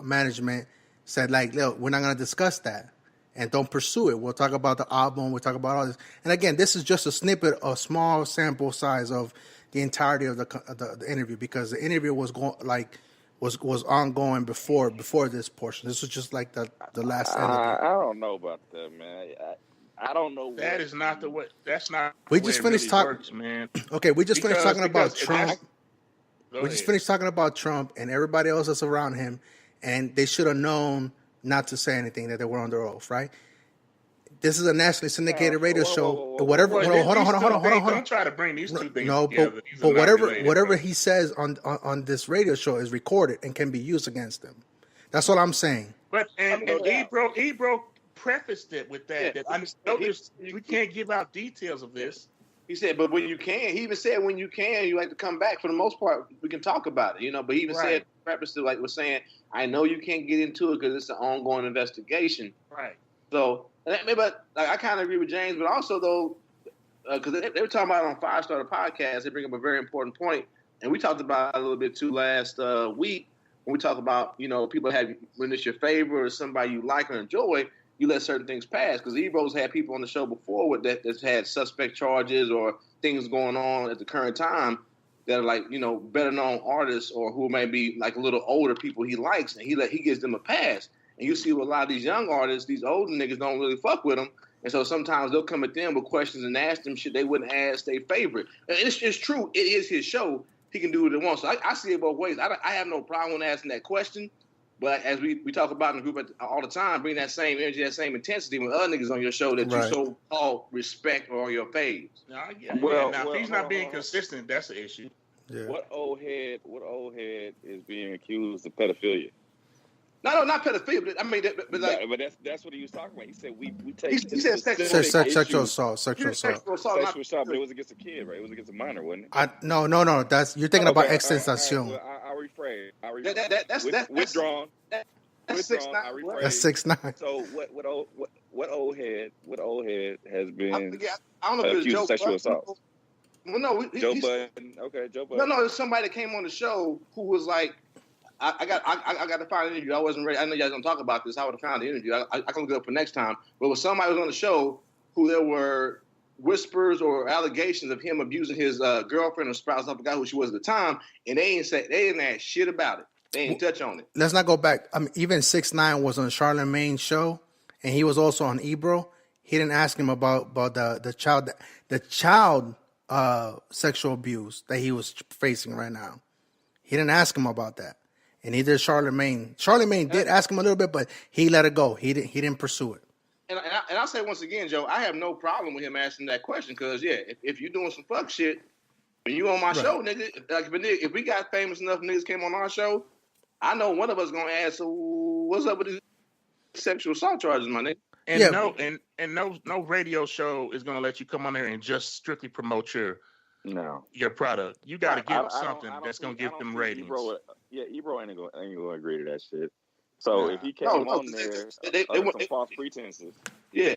management said, like, look, we're not going to discuss that. And don't pursue it. We'll talk about the album. We'll talk about all this. And again, this is just a snippet, a small sample size of the entirety of the interview, because the interview was was ongoing before this portion. This was just like the last interview. I don't know about that, man. I don't know. That is not the way. That's not. We just finished talking, man. Okay, we just finished talking about Trump. We just finished talking about Trump and everybody else that's around him, and they should have known not to say anything, that they were under oath, right? This is a nationally syndicated radio show. Whatever. Well, Hold on. Don't try to bring these two things No, together. but whatever he says on this radio show is recorded and can be used against him. That's what I'm saying. But and Ebro prefaced it with that. Yeah, I noticed we can't give out details of this. He said, but when you can, he even said when you can, you like to come back. For the most part, we can talk about it, you know. But he even said, preface to like was saying, I know you can't get into it because it's an ongoing investigation. Right. So, but like, I kind of agree with James, but also though, because they were talking about it on Firestarter podcast, they bring up a very important point, and we talked about it a little bit too last week when we talk about, you know, people have when it's your favorite or somebody you like or enjoy, you let certain things pass. Because Ebro's had people on the show before with that's had suspect charges or things going on at the current time that are like, you know, better known artists or who may be like a little older people he likes, and he gives them a pass. And you see with a lot of these young artists, these older niggas don't really fuck with them. And so sometimes they'll come at them with questions and ask them shit they wouldn't ask their favorite. And it's true. It is his show. He can do what he wants. So I see it both ways. I have no problem with asking that question. But as we talk about in the group all the time, bring that same energy, that same intensity when other niggas on your show that you so-called respect or your faves. Now, if he's not being consistent, that's an issue. Yeah. What old head is being accused of pedophilia? No, not pedophilia. I mean, but that's what he was talking about. He said we take. He said sexual assault. Sexual assault. But it was against a kid, right? It was against a minor, wasn't it? No. That's you're thinking about extension. I'll rephrase. That's withdrawn. That's 6'9". That's 6'9". So what old head has been I don't know if it was accused of sexual assault? Well, no, Joe Budden. Okay, Joe Budden. No, it's somebody that came on the show who was like, I got to find an interview. I wasn't ready. I know y'all gonna talk about this. I would have found the interview. I can look it up for next time. But when somebody was on the show who there were whispers or allegations of him abusing his girlfriend or spouse, I forgot who she was at the time, and they didn't ask shit about it. They didn't touch on it. Let's not go back. I mean, even 6ix9ine was on Charlamagne's show, and he was also on Ebro. He didn't ask him about the child sexual abuse that he was facing right now. He didn't ask him about that. And neither did Charlamagne. Charlamagne did ask him a little bit, but he let it go. He didn't pursue it. And I'll say once again, Joe, I have no problem with him asking that question because, if you're doing some fuck shit, when you on my show, nigga, like if we got famous enough niggas came on our show, I know one of us gonna ask, so what's up with these sexual assault charges, my nigga? And no radio show is gonna let you come on there and just strictly promote your product. You got to give something that's gonna give them ratings. Ebro ain't gonna agree to that shit. So if he came on there, they want some false pretenses. Yeah.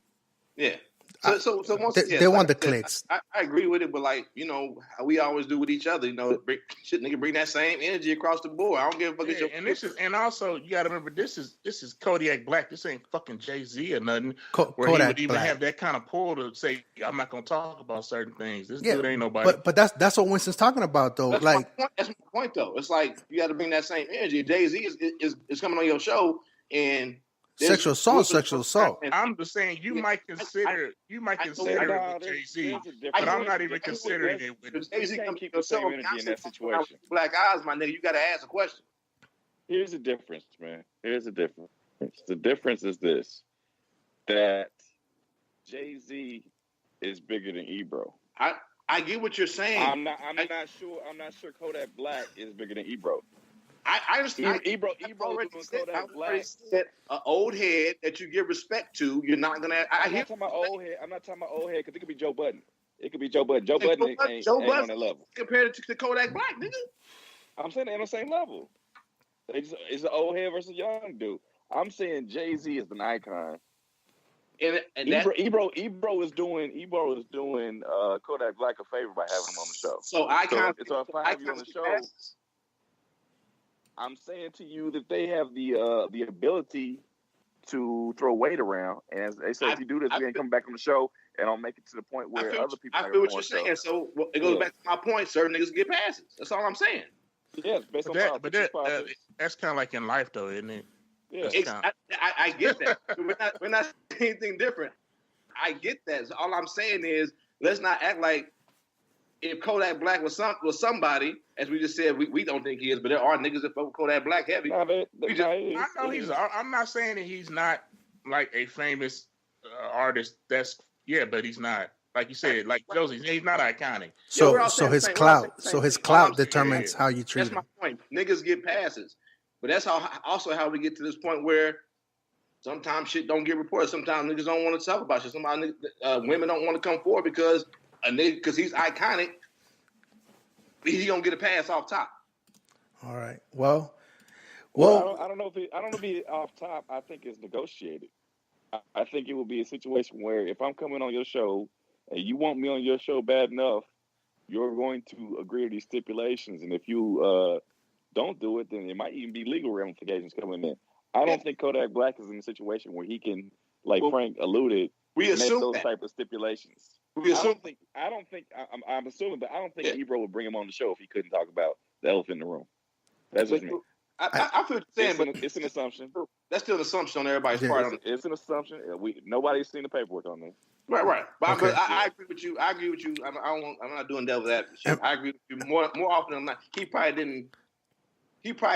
So they want the clicks. I agree with it, but like, you know, how we always do with each other, you know, bring that same energy across the board. I don't give a fuck. And also you got to remember this is Kodak Black. This ain't fucking Jay-Z or nothing. Where Kodak he would even Black. have that kind of pull to say I'm not gonna talk about certain things. This dude ain't nobody. But that's what Winston's talking about though. That's my point though. It's like you got to bring that same energy. Jay-Z is coming on your show and. Sexual assault. I'm just saying you might consider it with Jay-Z, but I'm not even considering it with Jay-Z. Can't keep the same energy in that situation. Black eyes, my nigga. You got to ask a question. Here's the difference, man. Here's the difference. The difference is this: that Jay-Z is bigger than Ebro. I get what you're saying. I'm not sure Kodak Black is bigger than Ebro. I understand. Ebro said an old head that you give respect to. You're not gonna. I'm not talking about old head because it could be Joe Budden. It could be Joe Budden. Joe Budden ain't on that level compared to Kodak Black, nigga. I'm saying they're on the same level. It's an old head versus young dude. I'm saying Jay-Z is an icon. And Ebro is doing Kodak Black a favor by having him on the show. So if I have you on the show. I'm saying to you that they have the ability to throw weight around, and as they say, if you do this, we ain't come back on the show, and I'll make it to the point where other people. I feel what you're saying. So it goes back to my point. Certain niggas get passes. That's all I'm saying. Yes, based on that's kind of like in life, though, isn't it? Yeah, I get that. we're not saying anything different. I get that. So all I'm saying is, let's not act like. If Kodak Black was somebody, as we just said, we don't think he is, but there are niggas that fuck with Kodak Black heavy. I know I'm not saying that he's not like a famous artist. But he's not. Like you said, like Josie, he's not iconic. So his clout determines how you treat That's him. my point. Niggas get passes, but that's how we get to this point where sometimes shit don't get reported. Sometimes niggas don't want to talk about shit. Sometimes women don't want to come forward because he's iconic. He gonna get a pass off top. All right. Well, I don't know if he off top. I think it's negotiated. I think it will be a situation where if I'm coming on your show and you want me on your show bad enough, you're going to agree to these stipulations. And if you don't do it, then it might even be legal ramifications coming in. I don't think Kodak Black is in a situation where he can, like Frank alluded, make those type of stipulations. I'm assuming, but I don't think Ebro would bring him on the show if he couldn't talk about the elephant in the room. That's just me. I feel what you're saying, but it's an assumption. That's still an assumption on everybody's part. It's an assumption. Nobody's seen the paperwork on this. Right. But I agree with you. I'm not doing devil's advocate. I agree with you more often than not. He probably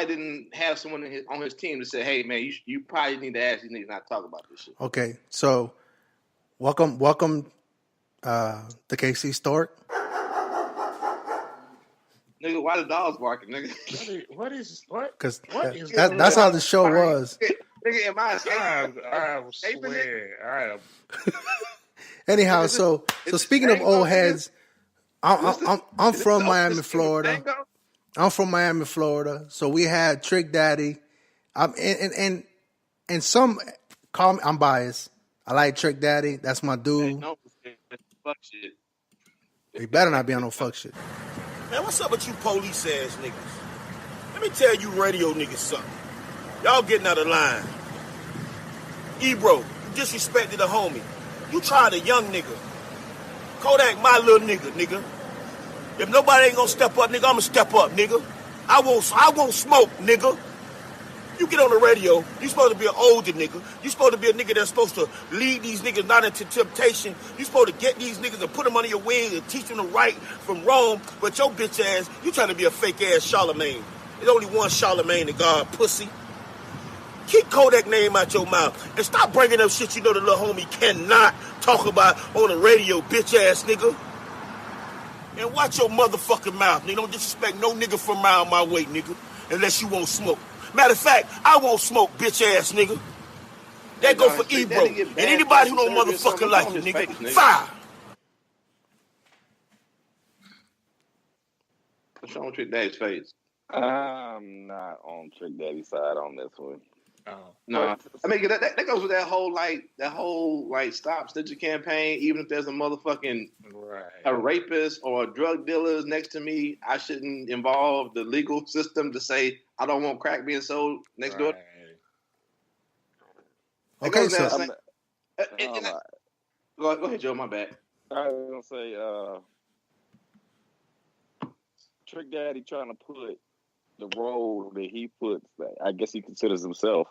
didn't have someone on his team to say, "Hey, man, you probably need to ask these niggas not to talk about this shit." Okay, so welcome, the KC Stork. Nigga, why the dogs barking, nigga? What is what? Because that's how the show was. Nigga, am I I swear. Anyhow, so speaking of old heads, I'm from Miami, Florida. I'm from Miami, Florida. So we had Trick Daddy. And some call me, I'm biased. I like Trick Daddy. That's my dude. No, fuck shit. He better not be on no fuck shit. Man, what's up with you police ass niggas? Let me tell you radio niggas something. Y'all getting out of line. Ebro, you disrespected a homie. You tried a young nigga. Kodak, my little nigga. If nobody ain't gonna step up, nigga, I'ma step up, nigga. I won't smoke, nigga. You get on the radio, you supposed to be an older nigga. You supposed to be a nigga that's supposed to lead these niggas not into temptation. You supposed to get these niggas and put them under your wing and teach them the right from wrong. But your bitch ass, you trying to be a fake ass Charlemagne. There's only one Charlemagne to God, pussy. Keep Kodak name out your mouth and stop bringing up shit you know the little homie cannot talk about on the radio, bitch ass nigga. And watch your motherfucking mouth, nigga. Don't disrespect no nigga from around my way, nigga, unless you won't smoke. Matter of fact, I won't smoke, bitch ass nigga. That go for Ebro. And anybody who don't motherfucking like you, nigga, fire. What's wrong with Trick Daddy's face? I'm not on Trick Daddy's side on this one. No, I mean that goes with that whole stop snitching campaign. Even if there's a motherfucking a rapist or drug dealers next to me, I shouldn't involve the legal system to say I don't want crack being sold next door. Okay, so go ahead, Joe. My bad. I was gonna say, Trick Daddy trying to put the role that he puts, I guess he considers himself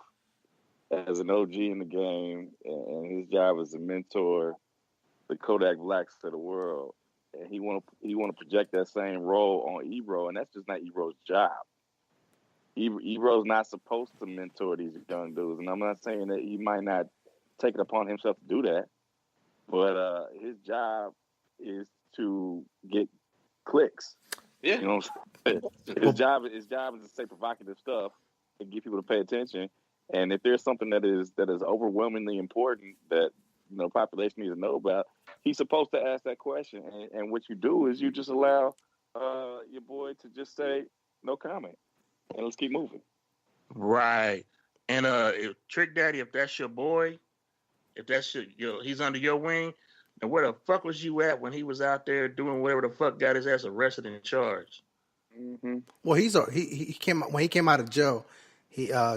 as an OG in the game, and his job as a mentor, the Kodak Blacks to the world, and he want to project that same role on Ebro, and that's just not Ebro's job. Ebro's not supposed to mentor these young dudes, and I'm not saying that he might not take it upon himself to do that, but his job is to get clicks. Yeah, you know, his job is to say provocative stuff and get people to pay attention. And if there's something that is overwhelmingly important that population needs to know about, he's supposed to ask that question. And what you do is you just allow your boy to just say no comment, and let's keep moving. Right. And if Trick Daddy, if that's your boy, if that's he's under your wing. And where the fuck was you at when he was out there doing whatever the fuck got his ass arrested and charged? Mm-hmm. Well, he came when he came out of jail.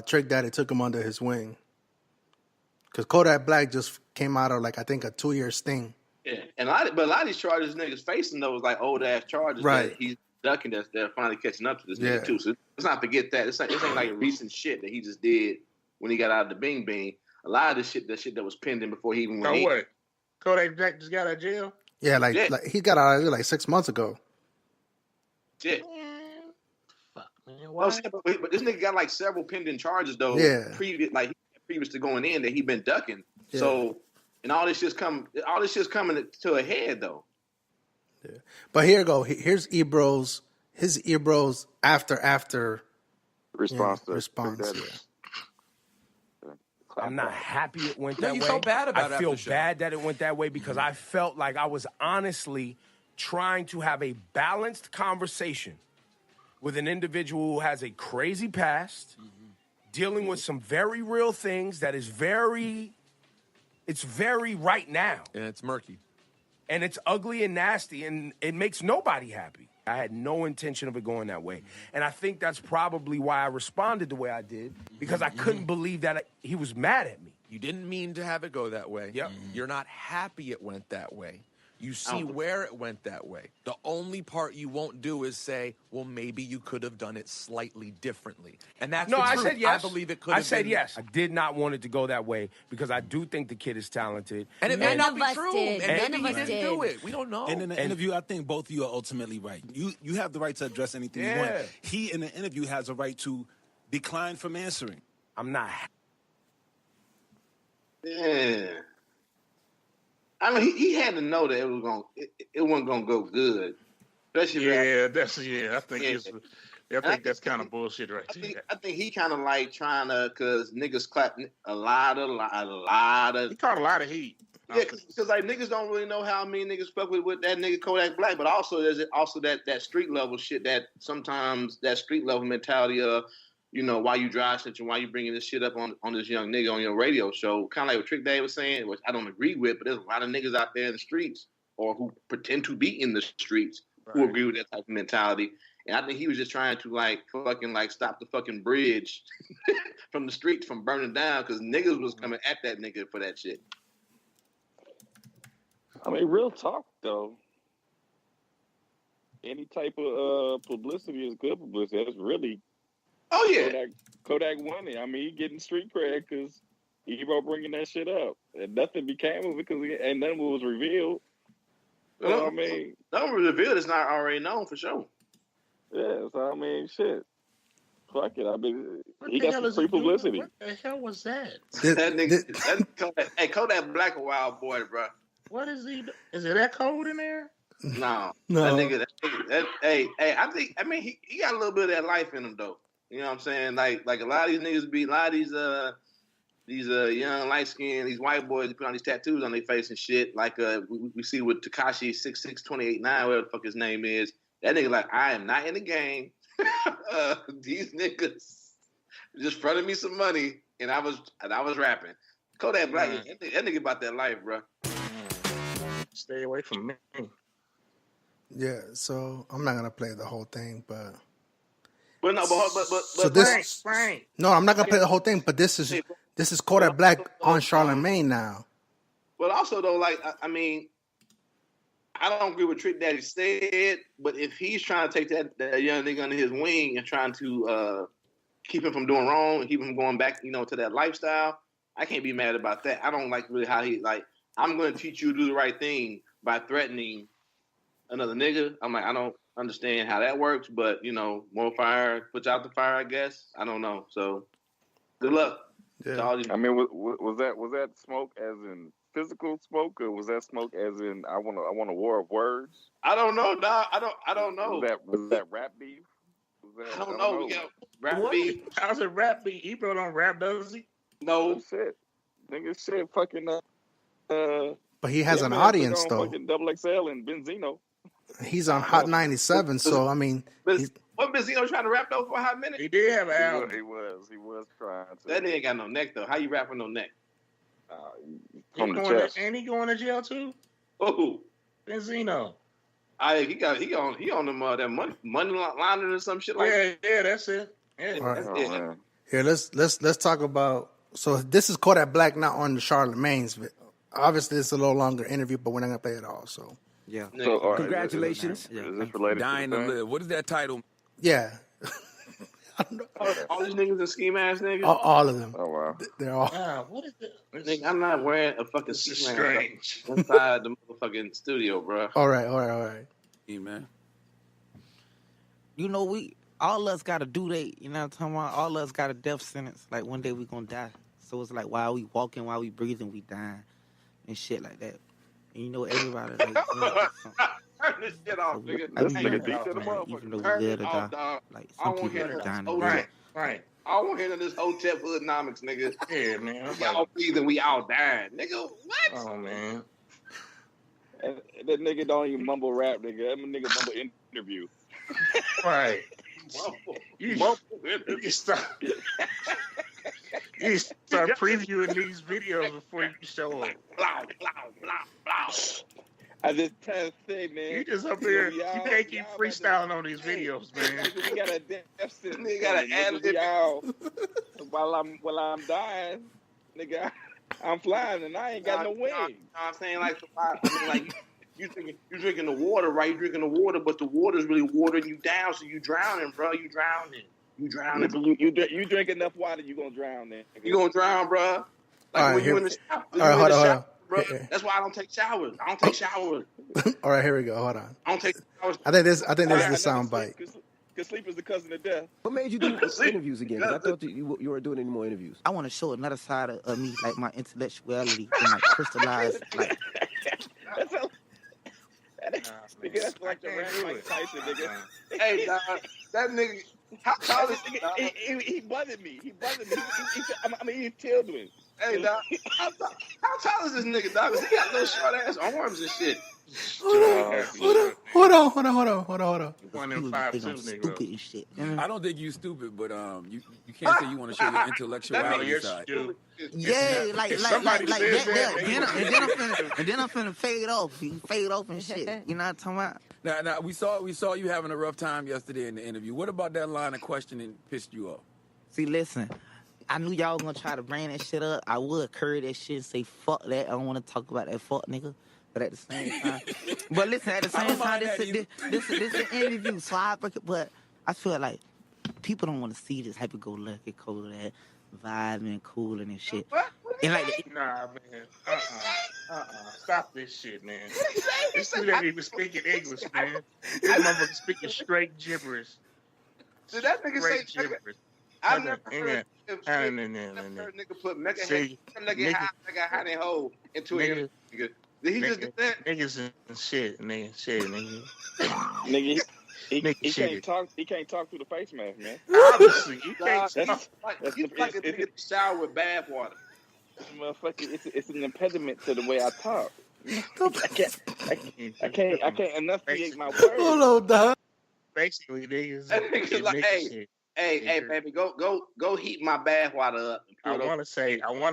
Trick Daddy took him under his wing because Kodak Black just came out of I think a 2-year sting. Yeah, and a lot of these charges niggas facing those old ass charges that he's ducking. They're finally catching up to this nigga too. So let's not forget that. This ain't like recent shit that he just did when he got out of the Bing Bing. A lot of the shit that was pending before he even went. Oh, what? Kodak Black just got out of jail? Yeah, like he got out of jail 6 months ago. Yeah. Fuck, man. Why? But this nigga got several pending charges though. Yeah. Previous to going in that he been ducking. Yeah. So And all this shit's coming to a head though. Yeah. But here's Ebro's after response. Yeah. I'm not happy it went that way. You felt bad about it I feel after the show. bad that it went that way because I felt like I was honestly trying to have a balanced conversation with an individual who has a crazy past, dealing with some very real things that is very right now. And it's murky. And it's ugly and nasty, and it makes nobody happy. I had no intention of it going that way. And I think that's probably why I responded the way I did, because I couldn't believe that he was mad at me. You didn't mean to have it go that way. Yep. You're not happy it went that way. You see where it went that way. The only part you won't do is say, well, maybe you could have done it slightly differently. And that's No, the I truth. said yes. I believe it could have been. I said yes. I did not want it to go that way because I do think the kid is talented. And it may not be true. Did. And None maybe of he us didn't did. do it. We don't know. And in the interview, I think both of you are ultimately right. You have the right to address anything you want. He, in the interview, has a right to decline from answering. I'm not. Yeah. I mean, he had to know that it wasn't gonna go good. Especially I think that's kind of bullshit right there. I think he kind of like trying to, cause niggas clap a lot of. He caught a lot of heat. Yeah, because like niggas don't really know how many niggas fuck with that nigga Kodak Black, but also there's also that street level shit that sometimes that street level mentality of, you know, why you dry snitching, why you bringing this shit up on this young nigga on your radio show, kind of like what Trick Daddy was saying, which I don't agree with, but there's a lot of niggas out there in the streets or who pretend to be in the streets who agree with that type of mentality. And I think he was just trying to fucking stop the fucking bridge from the streets from burning down because niggas was coming at that nigga for that shit. I mean, real talk though. Any type of publicity is good publicity. That's really. Oh yeah. Kodak won it. I mean, he getting street cred because Ebro bringing that shit up, and nothing became of it and nothing was revealed. Well, I mean, nothing was revealed. It's not already known for sure. Yeah, so I mean, shit. Fuck it. I mean, he the got hell some is free he doing? publicity. What the hell was that? That nigga, Kodak Black a wild boy, bro. What is he? Is it that cold in there? No. No. That nigga, I mean, he got a little bit of that life in him though. You know what I'm saying? Like a lot of these niggas these young light skinned these white boys put on these tattoos on their face and shit. Like we see with Tekashi 66289, whatever the fuck his name is. That nigga like, I am not in the game. These niggas just fronted me some money and I was rapping. Kodak Black, that nigga about that life, bro. Stay away from me. Yeah, so I'm not gonna play the whole thing, but so this Frank. No, I'm not gonna play the whole thing, but this is Kodak Black on Charlemagne now. But also though, like I mean, I don't agree with Trick Daddy said, but if he's trying to take that young nigga under his wing and trying to keep him from doing wrong and keep him going back, to that lifestyle, I can't be mad about that. I don't like really how he I'm going to teach you to do the right thing by threatening another nigga. I'm like, I don't understand how that works, but more fire puts out the fire, I guess. I don't know. So good luck. Yeah. I mean, was that smoke as in physical smoke, or was that smoke as in I want a war of words? I don't know, dog. I don't know. Was that rap beef? I don't know. We got rap beef. How's it rap beef? Ebro don't rap, does he? No. Shit. Nigga shit fucking But he has an audience though. Fucking XXL and Benzino. He's on Hot 97, so I mean, Wasn't Benzino trying to rap though for a hot minute? He did have an album. He was trying to. That nigga ain't got no neck though. How you rap with no neck? From the chest. And he going to jail too? Oh, Benzino. He on them that money laundering or some shit like that. Yeah, that's it. Yeah, right. that's it. Here, let's talk about. So this is Kodak Black, not on the Charlemagne's. Obviously, it's a little longer interview, but we're not gonna play it all. So yeah. So, congratulations. Is this related Dying to to live. What is that title? yeah, All these niggas are scheme ass niggas. all of them. Oh wow. They're all. What is it? Nigga, I'm not wearing a fucking This is scheme strange. ass inside the motherfucking studio, bro. All right. Hey, man. We all us got a due date. You know what I'm talking about? All us got a death sentence. Like one day we gonna die. So it's like while we walking, while we breathing, we dying. and shit like that. And you know, everybody like Turn this shit off, nigga. This nigga deep to the man, motherfucker. even though Turn we it live to off, die, dog. like I some won't people hear dying no to live. Right. I won't hear this Hotep hoodnomics, nigga. Yeah, man. We all breathing, we all dying, nigga. What? Oh man. And that nigga don't even mumble rap, nigga. That nigga mumble interview. Right. Mumble. You start previewing these videos before you show up. Blah, blah, blah, blah. I just trying to say, man. You just up here. You can't keep freestyling on these videos, man. We got a deficit. Nigga got an ad-lib. While I'm dying, nigga, I'm flying and I ain't got no wings. You know what I'm saying? Like you drinking the water, right? You drinking the water, but the water's really watering you down, so you drowning, bro. You drowning. You drink enough water, you gonna drown, then. You gonna drown, bro. Like All when right, you in the shower. All right, hold on. Bro. That's why I don't take showers. All right, here we go. Hold on. I don't take showers. I think this is the sound bite. Because sleep is the cousin of death. What made you do interviews again? Because I thought you weren't doing any more interviews. I want to show another side of me, like my intellectuality, and like crystallize, like. That's like the Mike Tyson, nigga. Hey, dog, that nigga. How tall is he? He buzzed me. He he killed me. Hey, dog. How tall is this nigga, dog? He got little short ass arms and shit. Hold on. 1.5 stupid and shit. I don't think you stupid, but you can't say you want to show your intellectuality side. Yeah, like that. And then I'm finna fade off. You fade off and shit. You know what I'm talking about? Now we saw you having a rough time yesterday in the interview. What about that line of questioning pissed you off? See, listen. I knew y'all was gonna try to bring that shit up. I would curry that shit and say fuck that. I don't want to talk about that fuck nigga. But at the same time, but listen, at the same time, this is an interview, so but I feel like people don't want to see this happy-go-lucky, cool, that vibing, cooling and shit. And like, nah, man, stop this shit, man. This dude ain't even speaking English, man. This motherfucker speaking straight gibberish. Did that nigga say gibberish? I've never heard a nigga put mega honey hole into a nigga. Did he just do that? Niggas and shit, nigga. Nigga, he can't talk. He can't talk through the face mask, man. Obviously, you can't. He's like a nigga in the shower with bath water. Motherfucker, it's an impediment to the way I talk. I can't enunciate my words. Hold on, dog. Basically, niggas. Niggas like, hey, baby, go heat my bath water up. I want to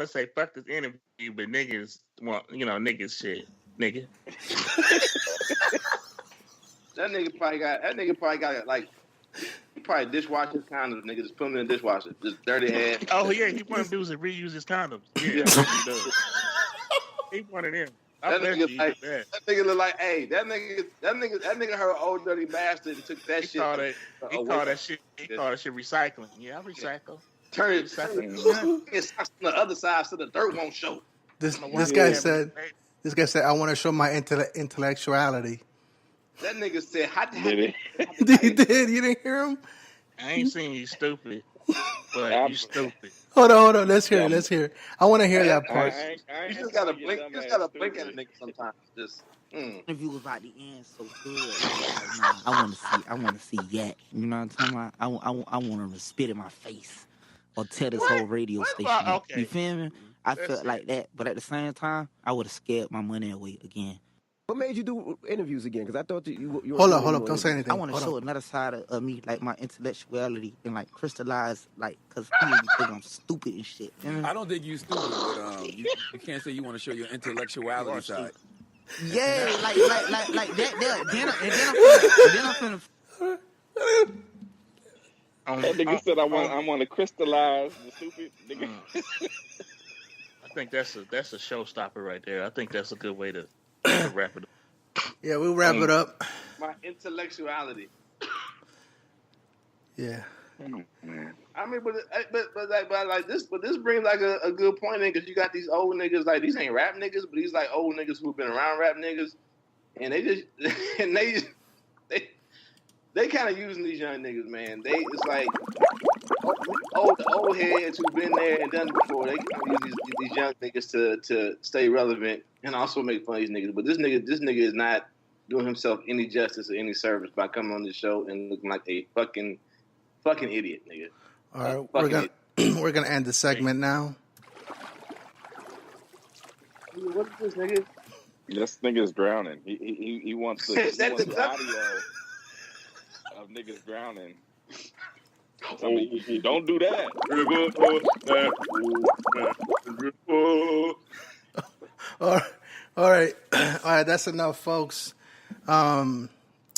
say fuck this interview, but niggas want, niggas shit, nigga. That nigga probably got like, he probably dishwash his condoms, nigga. Just put them in the dishwasher, just dirty ass. Oh yeah, he one of them dudes that reuse his condoms. Yeah, he one of them. That nigga look like, hey, that nigga heard old dirty bastard and took that shit. He called that shit recycling. Yeah, I recycle. Turn it on the other side so the dirt won't show. This guy said, I want to show my intellectuality. That nigga said, how did he did? You didn't hear him? I ain't seen you stupid, but you stupid. Hold on. Let's hear it. I want to hear that part. You just gotta blink. You just gotta blink at a nigga sometimes. Just. Interview was about to end so good. I want to see yet. You know what I'm talking about? I want to spit in my face or tell this whole radio station. Okay. You feel me? I felt like that, but at the same time, I would have scared my money away again. What made you do interviews again? Because I thought you were. Hold up. Don't say anything. I want to show another side of me, like my intellectuality, and like crystallize, like, because people think I'm stupid and shit. I don't think you stupid, but you can't say you want to show your intellectuality side. Yeah, like that. Then I'm finna. That nigga said I want to crystallize the stupid nigga. I think that's a showstopper right there. I think that's a good way to wrap it up. Yeah, we'll wrap it up. My intellectuality. Yeah. I mean, but this brings like a good point in, because you got these old niggas, like, these ain't rap niggas, but these like old niggas who've been around rap niggas, and they kind of using these young niggas, man. It's like old heads who've been there and done it before, they can use these young niggas to stay relevant and also make fun of these niggas. But this nigga is not doing himself any justice or any service by coming on this show and looking like a fucking idiot, nigga. All right, we're gonna end the segment now. What is this, nigga? This nigga's drowning. He wants the audio of niggas drowning. Don't do that. All right. That's enough, folks. I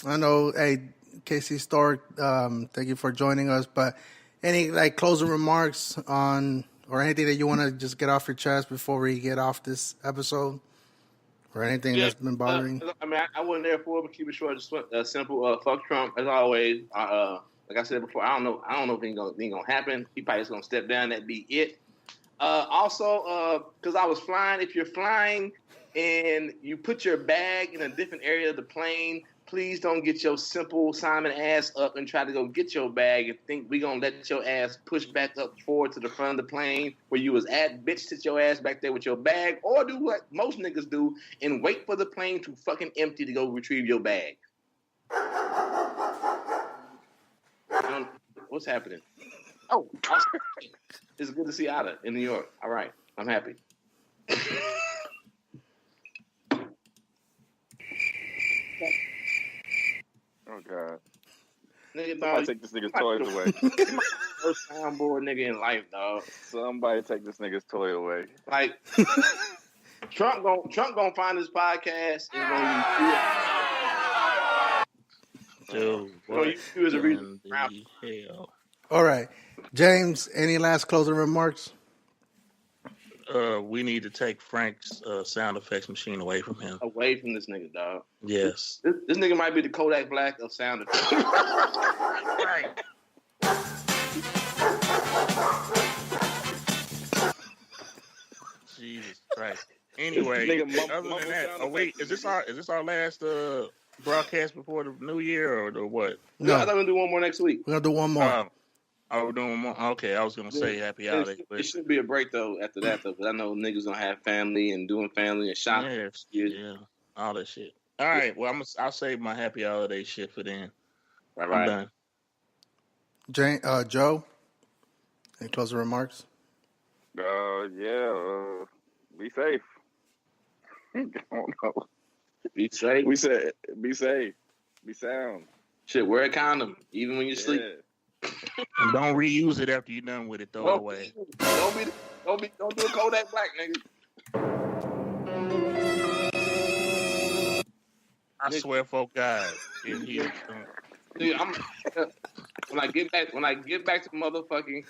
know, hey, DAKCSTORK, thank you for joining us. But any closing remarks on or anything that you want to just get off your chest before we get off this episode, or anything that's been bothering? I mean, I wasn't there for it, but keep it short and simple. Fuck Trump as always. Like I said before, I don't know if anything gonna happen. He probably just gonna step down. That'd be it. Also, because I was flying. If you're flying and you put your bag in a different area of the plane, please don't get your simple Simon ass up and try to go get your bag and think we gonna let your ass push back up forward to the front of the plane where you was at. Bitch, sit your ass back there with your bag, or do what most niggas do and wait for the plane to fucking empty to go retrieve your bag. What's happening? Oh, it's good to see Ada in New York. All right, I'm happy. Oh God! Nigga, somebody take this nigga's toys away. First soundboard nigga in life, dog. Somebody take this nigga's toy away. Like Trump gonna find this podcast and gonna Dude, what in the hell? All right, James. Any last closing remarks? We need to take Frank's sound effects machine away from him. Away from this nigga, dog. Yes. This nigga might be the Kodak Black of sound effects. Right. Jesus Christ. Anyway, other than that, wait, is this our last broadcast before the new year or what? No, I thought we were gonna do one more next week. We're gonna do one more. We're doing one more. Okay, I was gonna say happy holidays. It should be a break though after that though, because I know niggas gonna have family and doing family and shopping. Yeah, all that shit. All right, well I'll save my happy holiday shit for then. Right. I'm done. Joe, any closing remarks? Be safe. I don't know. Be safe. We said be safe. Be sound. Shit, wear a condom even when you sleep. And don't reuse it after you're done with it. Throw it away. Don't do a Kodak Black, nigga. I swear, for God, if he, dude, when I get back to motherfucking,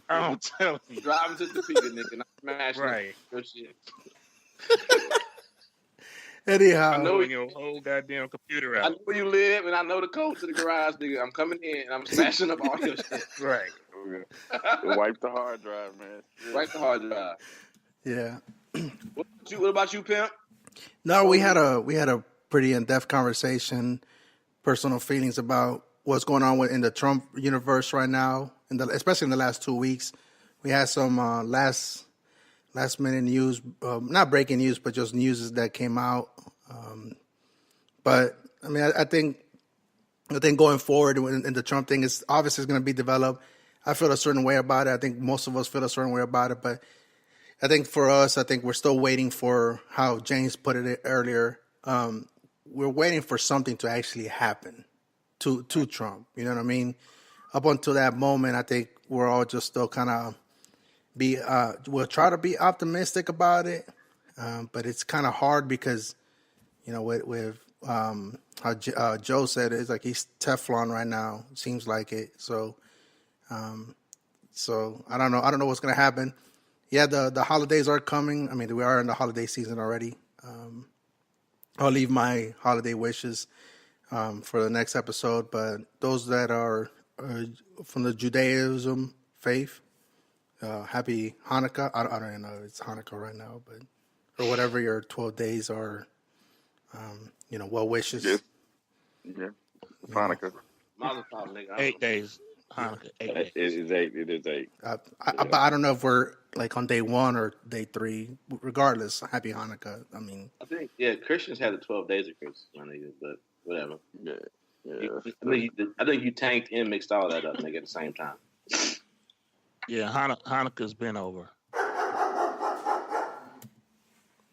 I'm telling you, driving to Topeka, nigga, and I'm smashing right. your shit. Anyhow, I know your whole goddamn computer out. I know where you live, and I know the code to the garage, nigga. I'm coming in, and I'm smashing up all your shit. Right. Wipe the hard drive, man. Wipe the hard drive. Yeah. What about you, pimp? No, we had a pretty in-depth conversation, personal feelings about what's going on in the Trump universe right now, especially in the last 2 weeks. We had some last minute news, not breaking news, but just news that came out. But I mean, I think going forward in the Trump thing is obviously going to be developed. I feel a certain way about it. I think most of us feel a certain way about it. But I think for us, we're still waiting for how James put it earlier. We're waiting for something to actually happen to Trump. You know what I mean? Up until that moment, I think we're all just still kind of we'll try to be optimistic about it, but it's kind of hard because, you know, with how Joe said, it's like he's Teflon right now. Seems like it. So I don't know. I don't know what's gonna happen. Yeah, the holidays are coming. I mean, we are in the holiday season already. I'll leave my holiday wishes for the next episode, but those that are from the Judaism faith, happy Hanukkah. I don't even know if it's Hanukkah right now, but or whatever your 12 days are, well wishes. Yeah. Hanukkah. 8 days. Hanukkah. It is 8. It is 8. But I don't know if we're like on day 1 or day 3. Regardless, happy Hanukkah. I mean, I think Christians had the 12 days of Christmas, my nigga, but whatever. Yeah. I think you tanked and mixed all that up, nigga, at the same time. Yeah, Hanukkah's been over.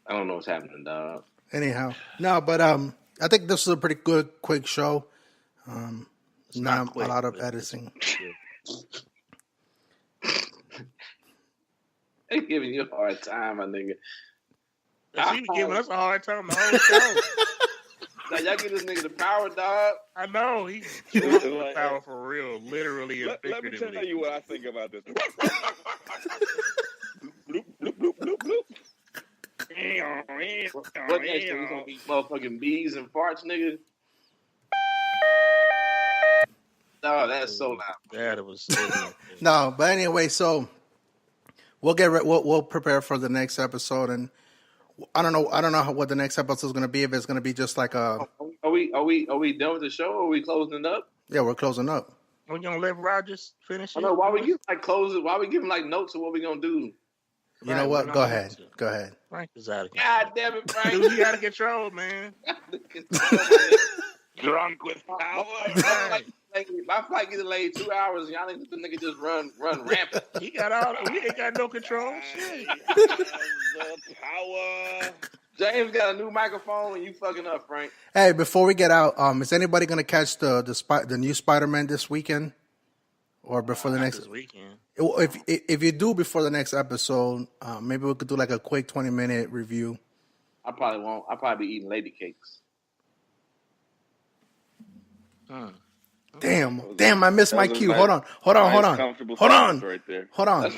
I don't know what's happening, dog. anyhow, no, but I think this was a pretty good, quick show. Not quick, a lot of editing. They giving you a hard time, my nigga. She was giving us a hard time the whole show. Like, y'all give this nigga the power, dog. I know. He's the power for real, literally and Let me figuratively. tell you what I think about this. bloop, bloop, bloop, bloop, bloop. What next? We gonna be motherfucking bees and farts, nigga? Oh, that's so loud. Yeah, it was. No, but anyway, so we'll prepare for the next episode, and I don't know what the next episode is going to be. If it's going to be just like a. Are we done with the show? Or are we closing it up? Yeah, we're closing up. We're gonna let Rogers finish it. I know. Why we give close it? Why we give him like notes of what we gonna do? You know what? Go ahead. Frank is out of control. God damn it, Frank! Dude, you out of control, man. Drunk with power. My flight get delayed 2 hours. Y'all think the nigga just run rampant? He got all. We ain't got no control. Shit. The power. James got a new microphone, and you fucking up, Frank. Hey, before we get out, is anybody going to catch the new Spider-Man this weekend, or before the next? This weekend. If you do before the next episode, maybe we could do like a quick 20-minute review. I probably won't. I'll probably be eating lady cakes. Damn! I missed my cue. Hold on. Right there. Hold on.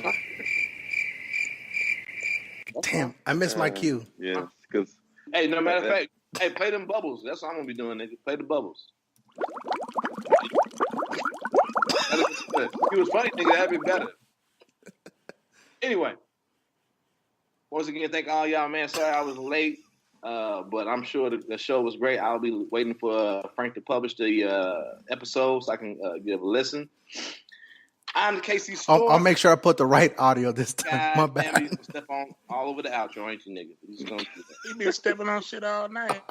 Damn! I missed my cue. Yeah, because. Hey, no matter of fact, hey, play them bubbles. That's what I'm gonna be doing, nigga. Play the bubbles. It was funny, nigga. That'd be better. Anyway, once again, thank all y'all, man. Sorry I was late, but I'm sure the show was great. I'll be waiting for Frank to publish the episode so I can give a listen. I'm the KC I'll make sure I put the right audio this time. My bad. Damn, you gonna step on all over the outro, ain't you, nigga? You just gonna do that. He been stepping on shit all night.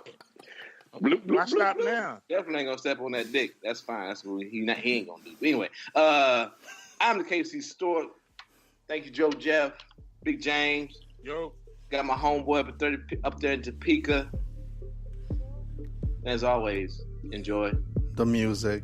Why stop now? Definitely ain't gonna step on that dick. That's fine. That's what he ain't gonna do. But anyway, I'm the KC Stork. Thank you, Joe Jeff, Big James. Yo. Got my homeboy up there in Topeka. As always, enjoy the music.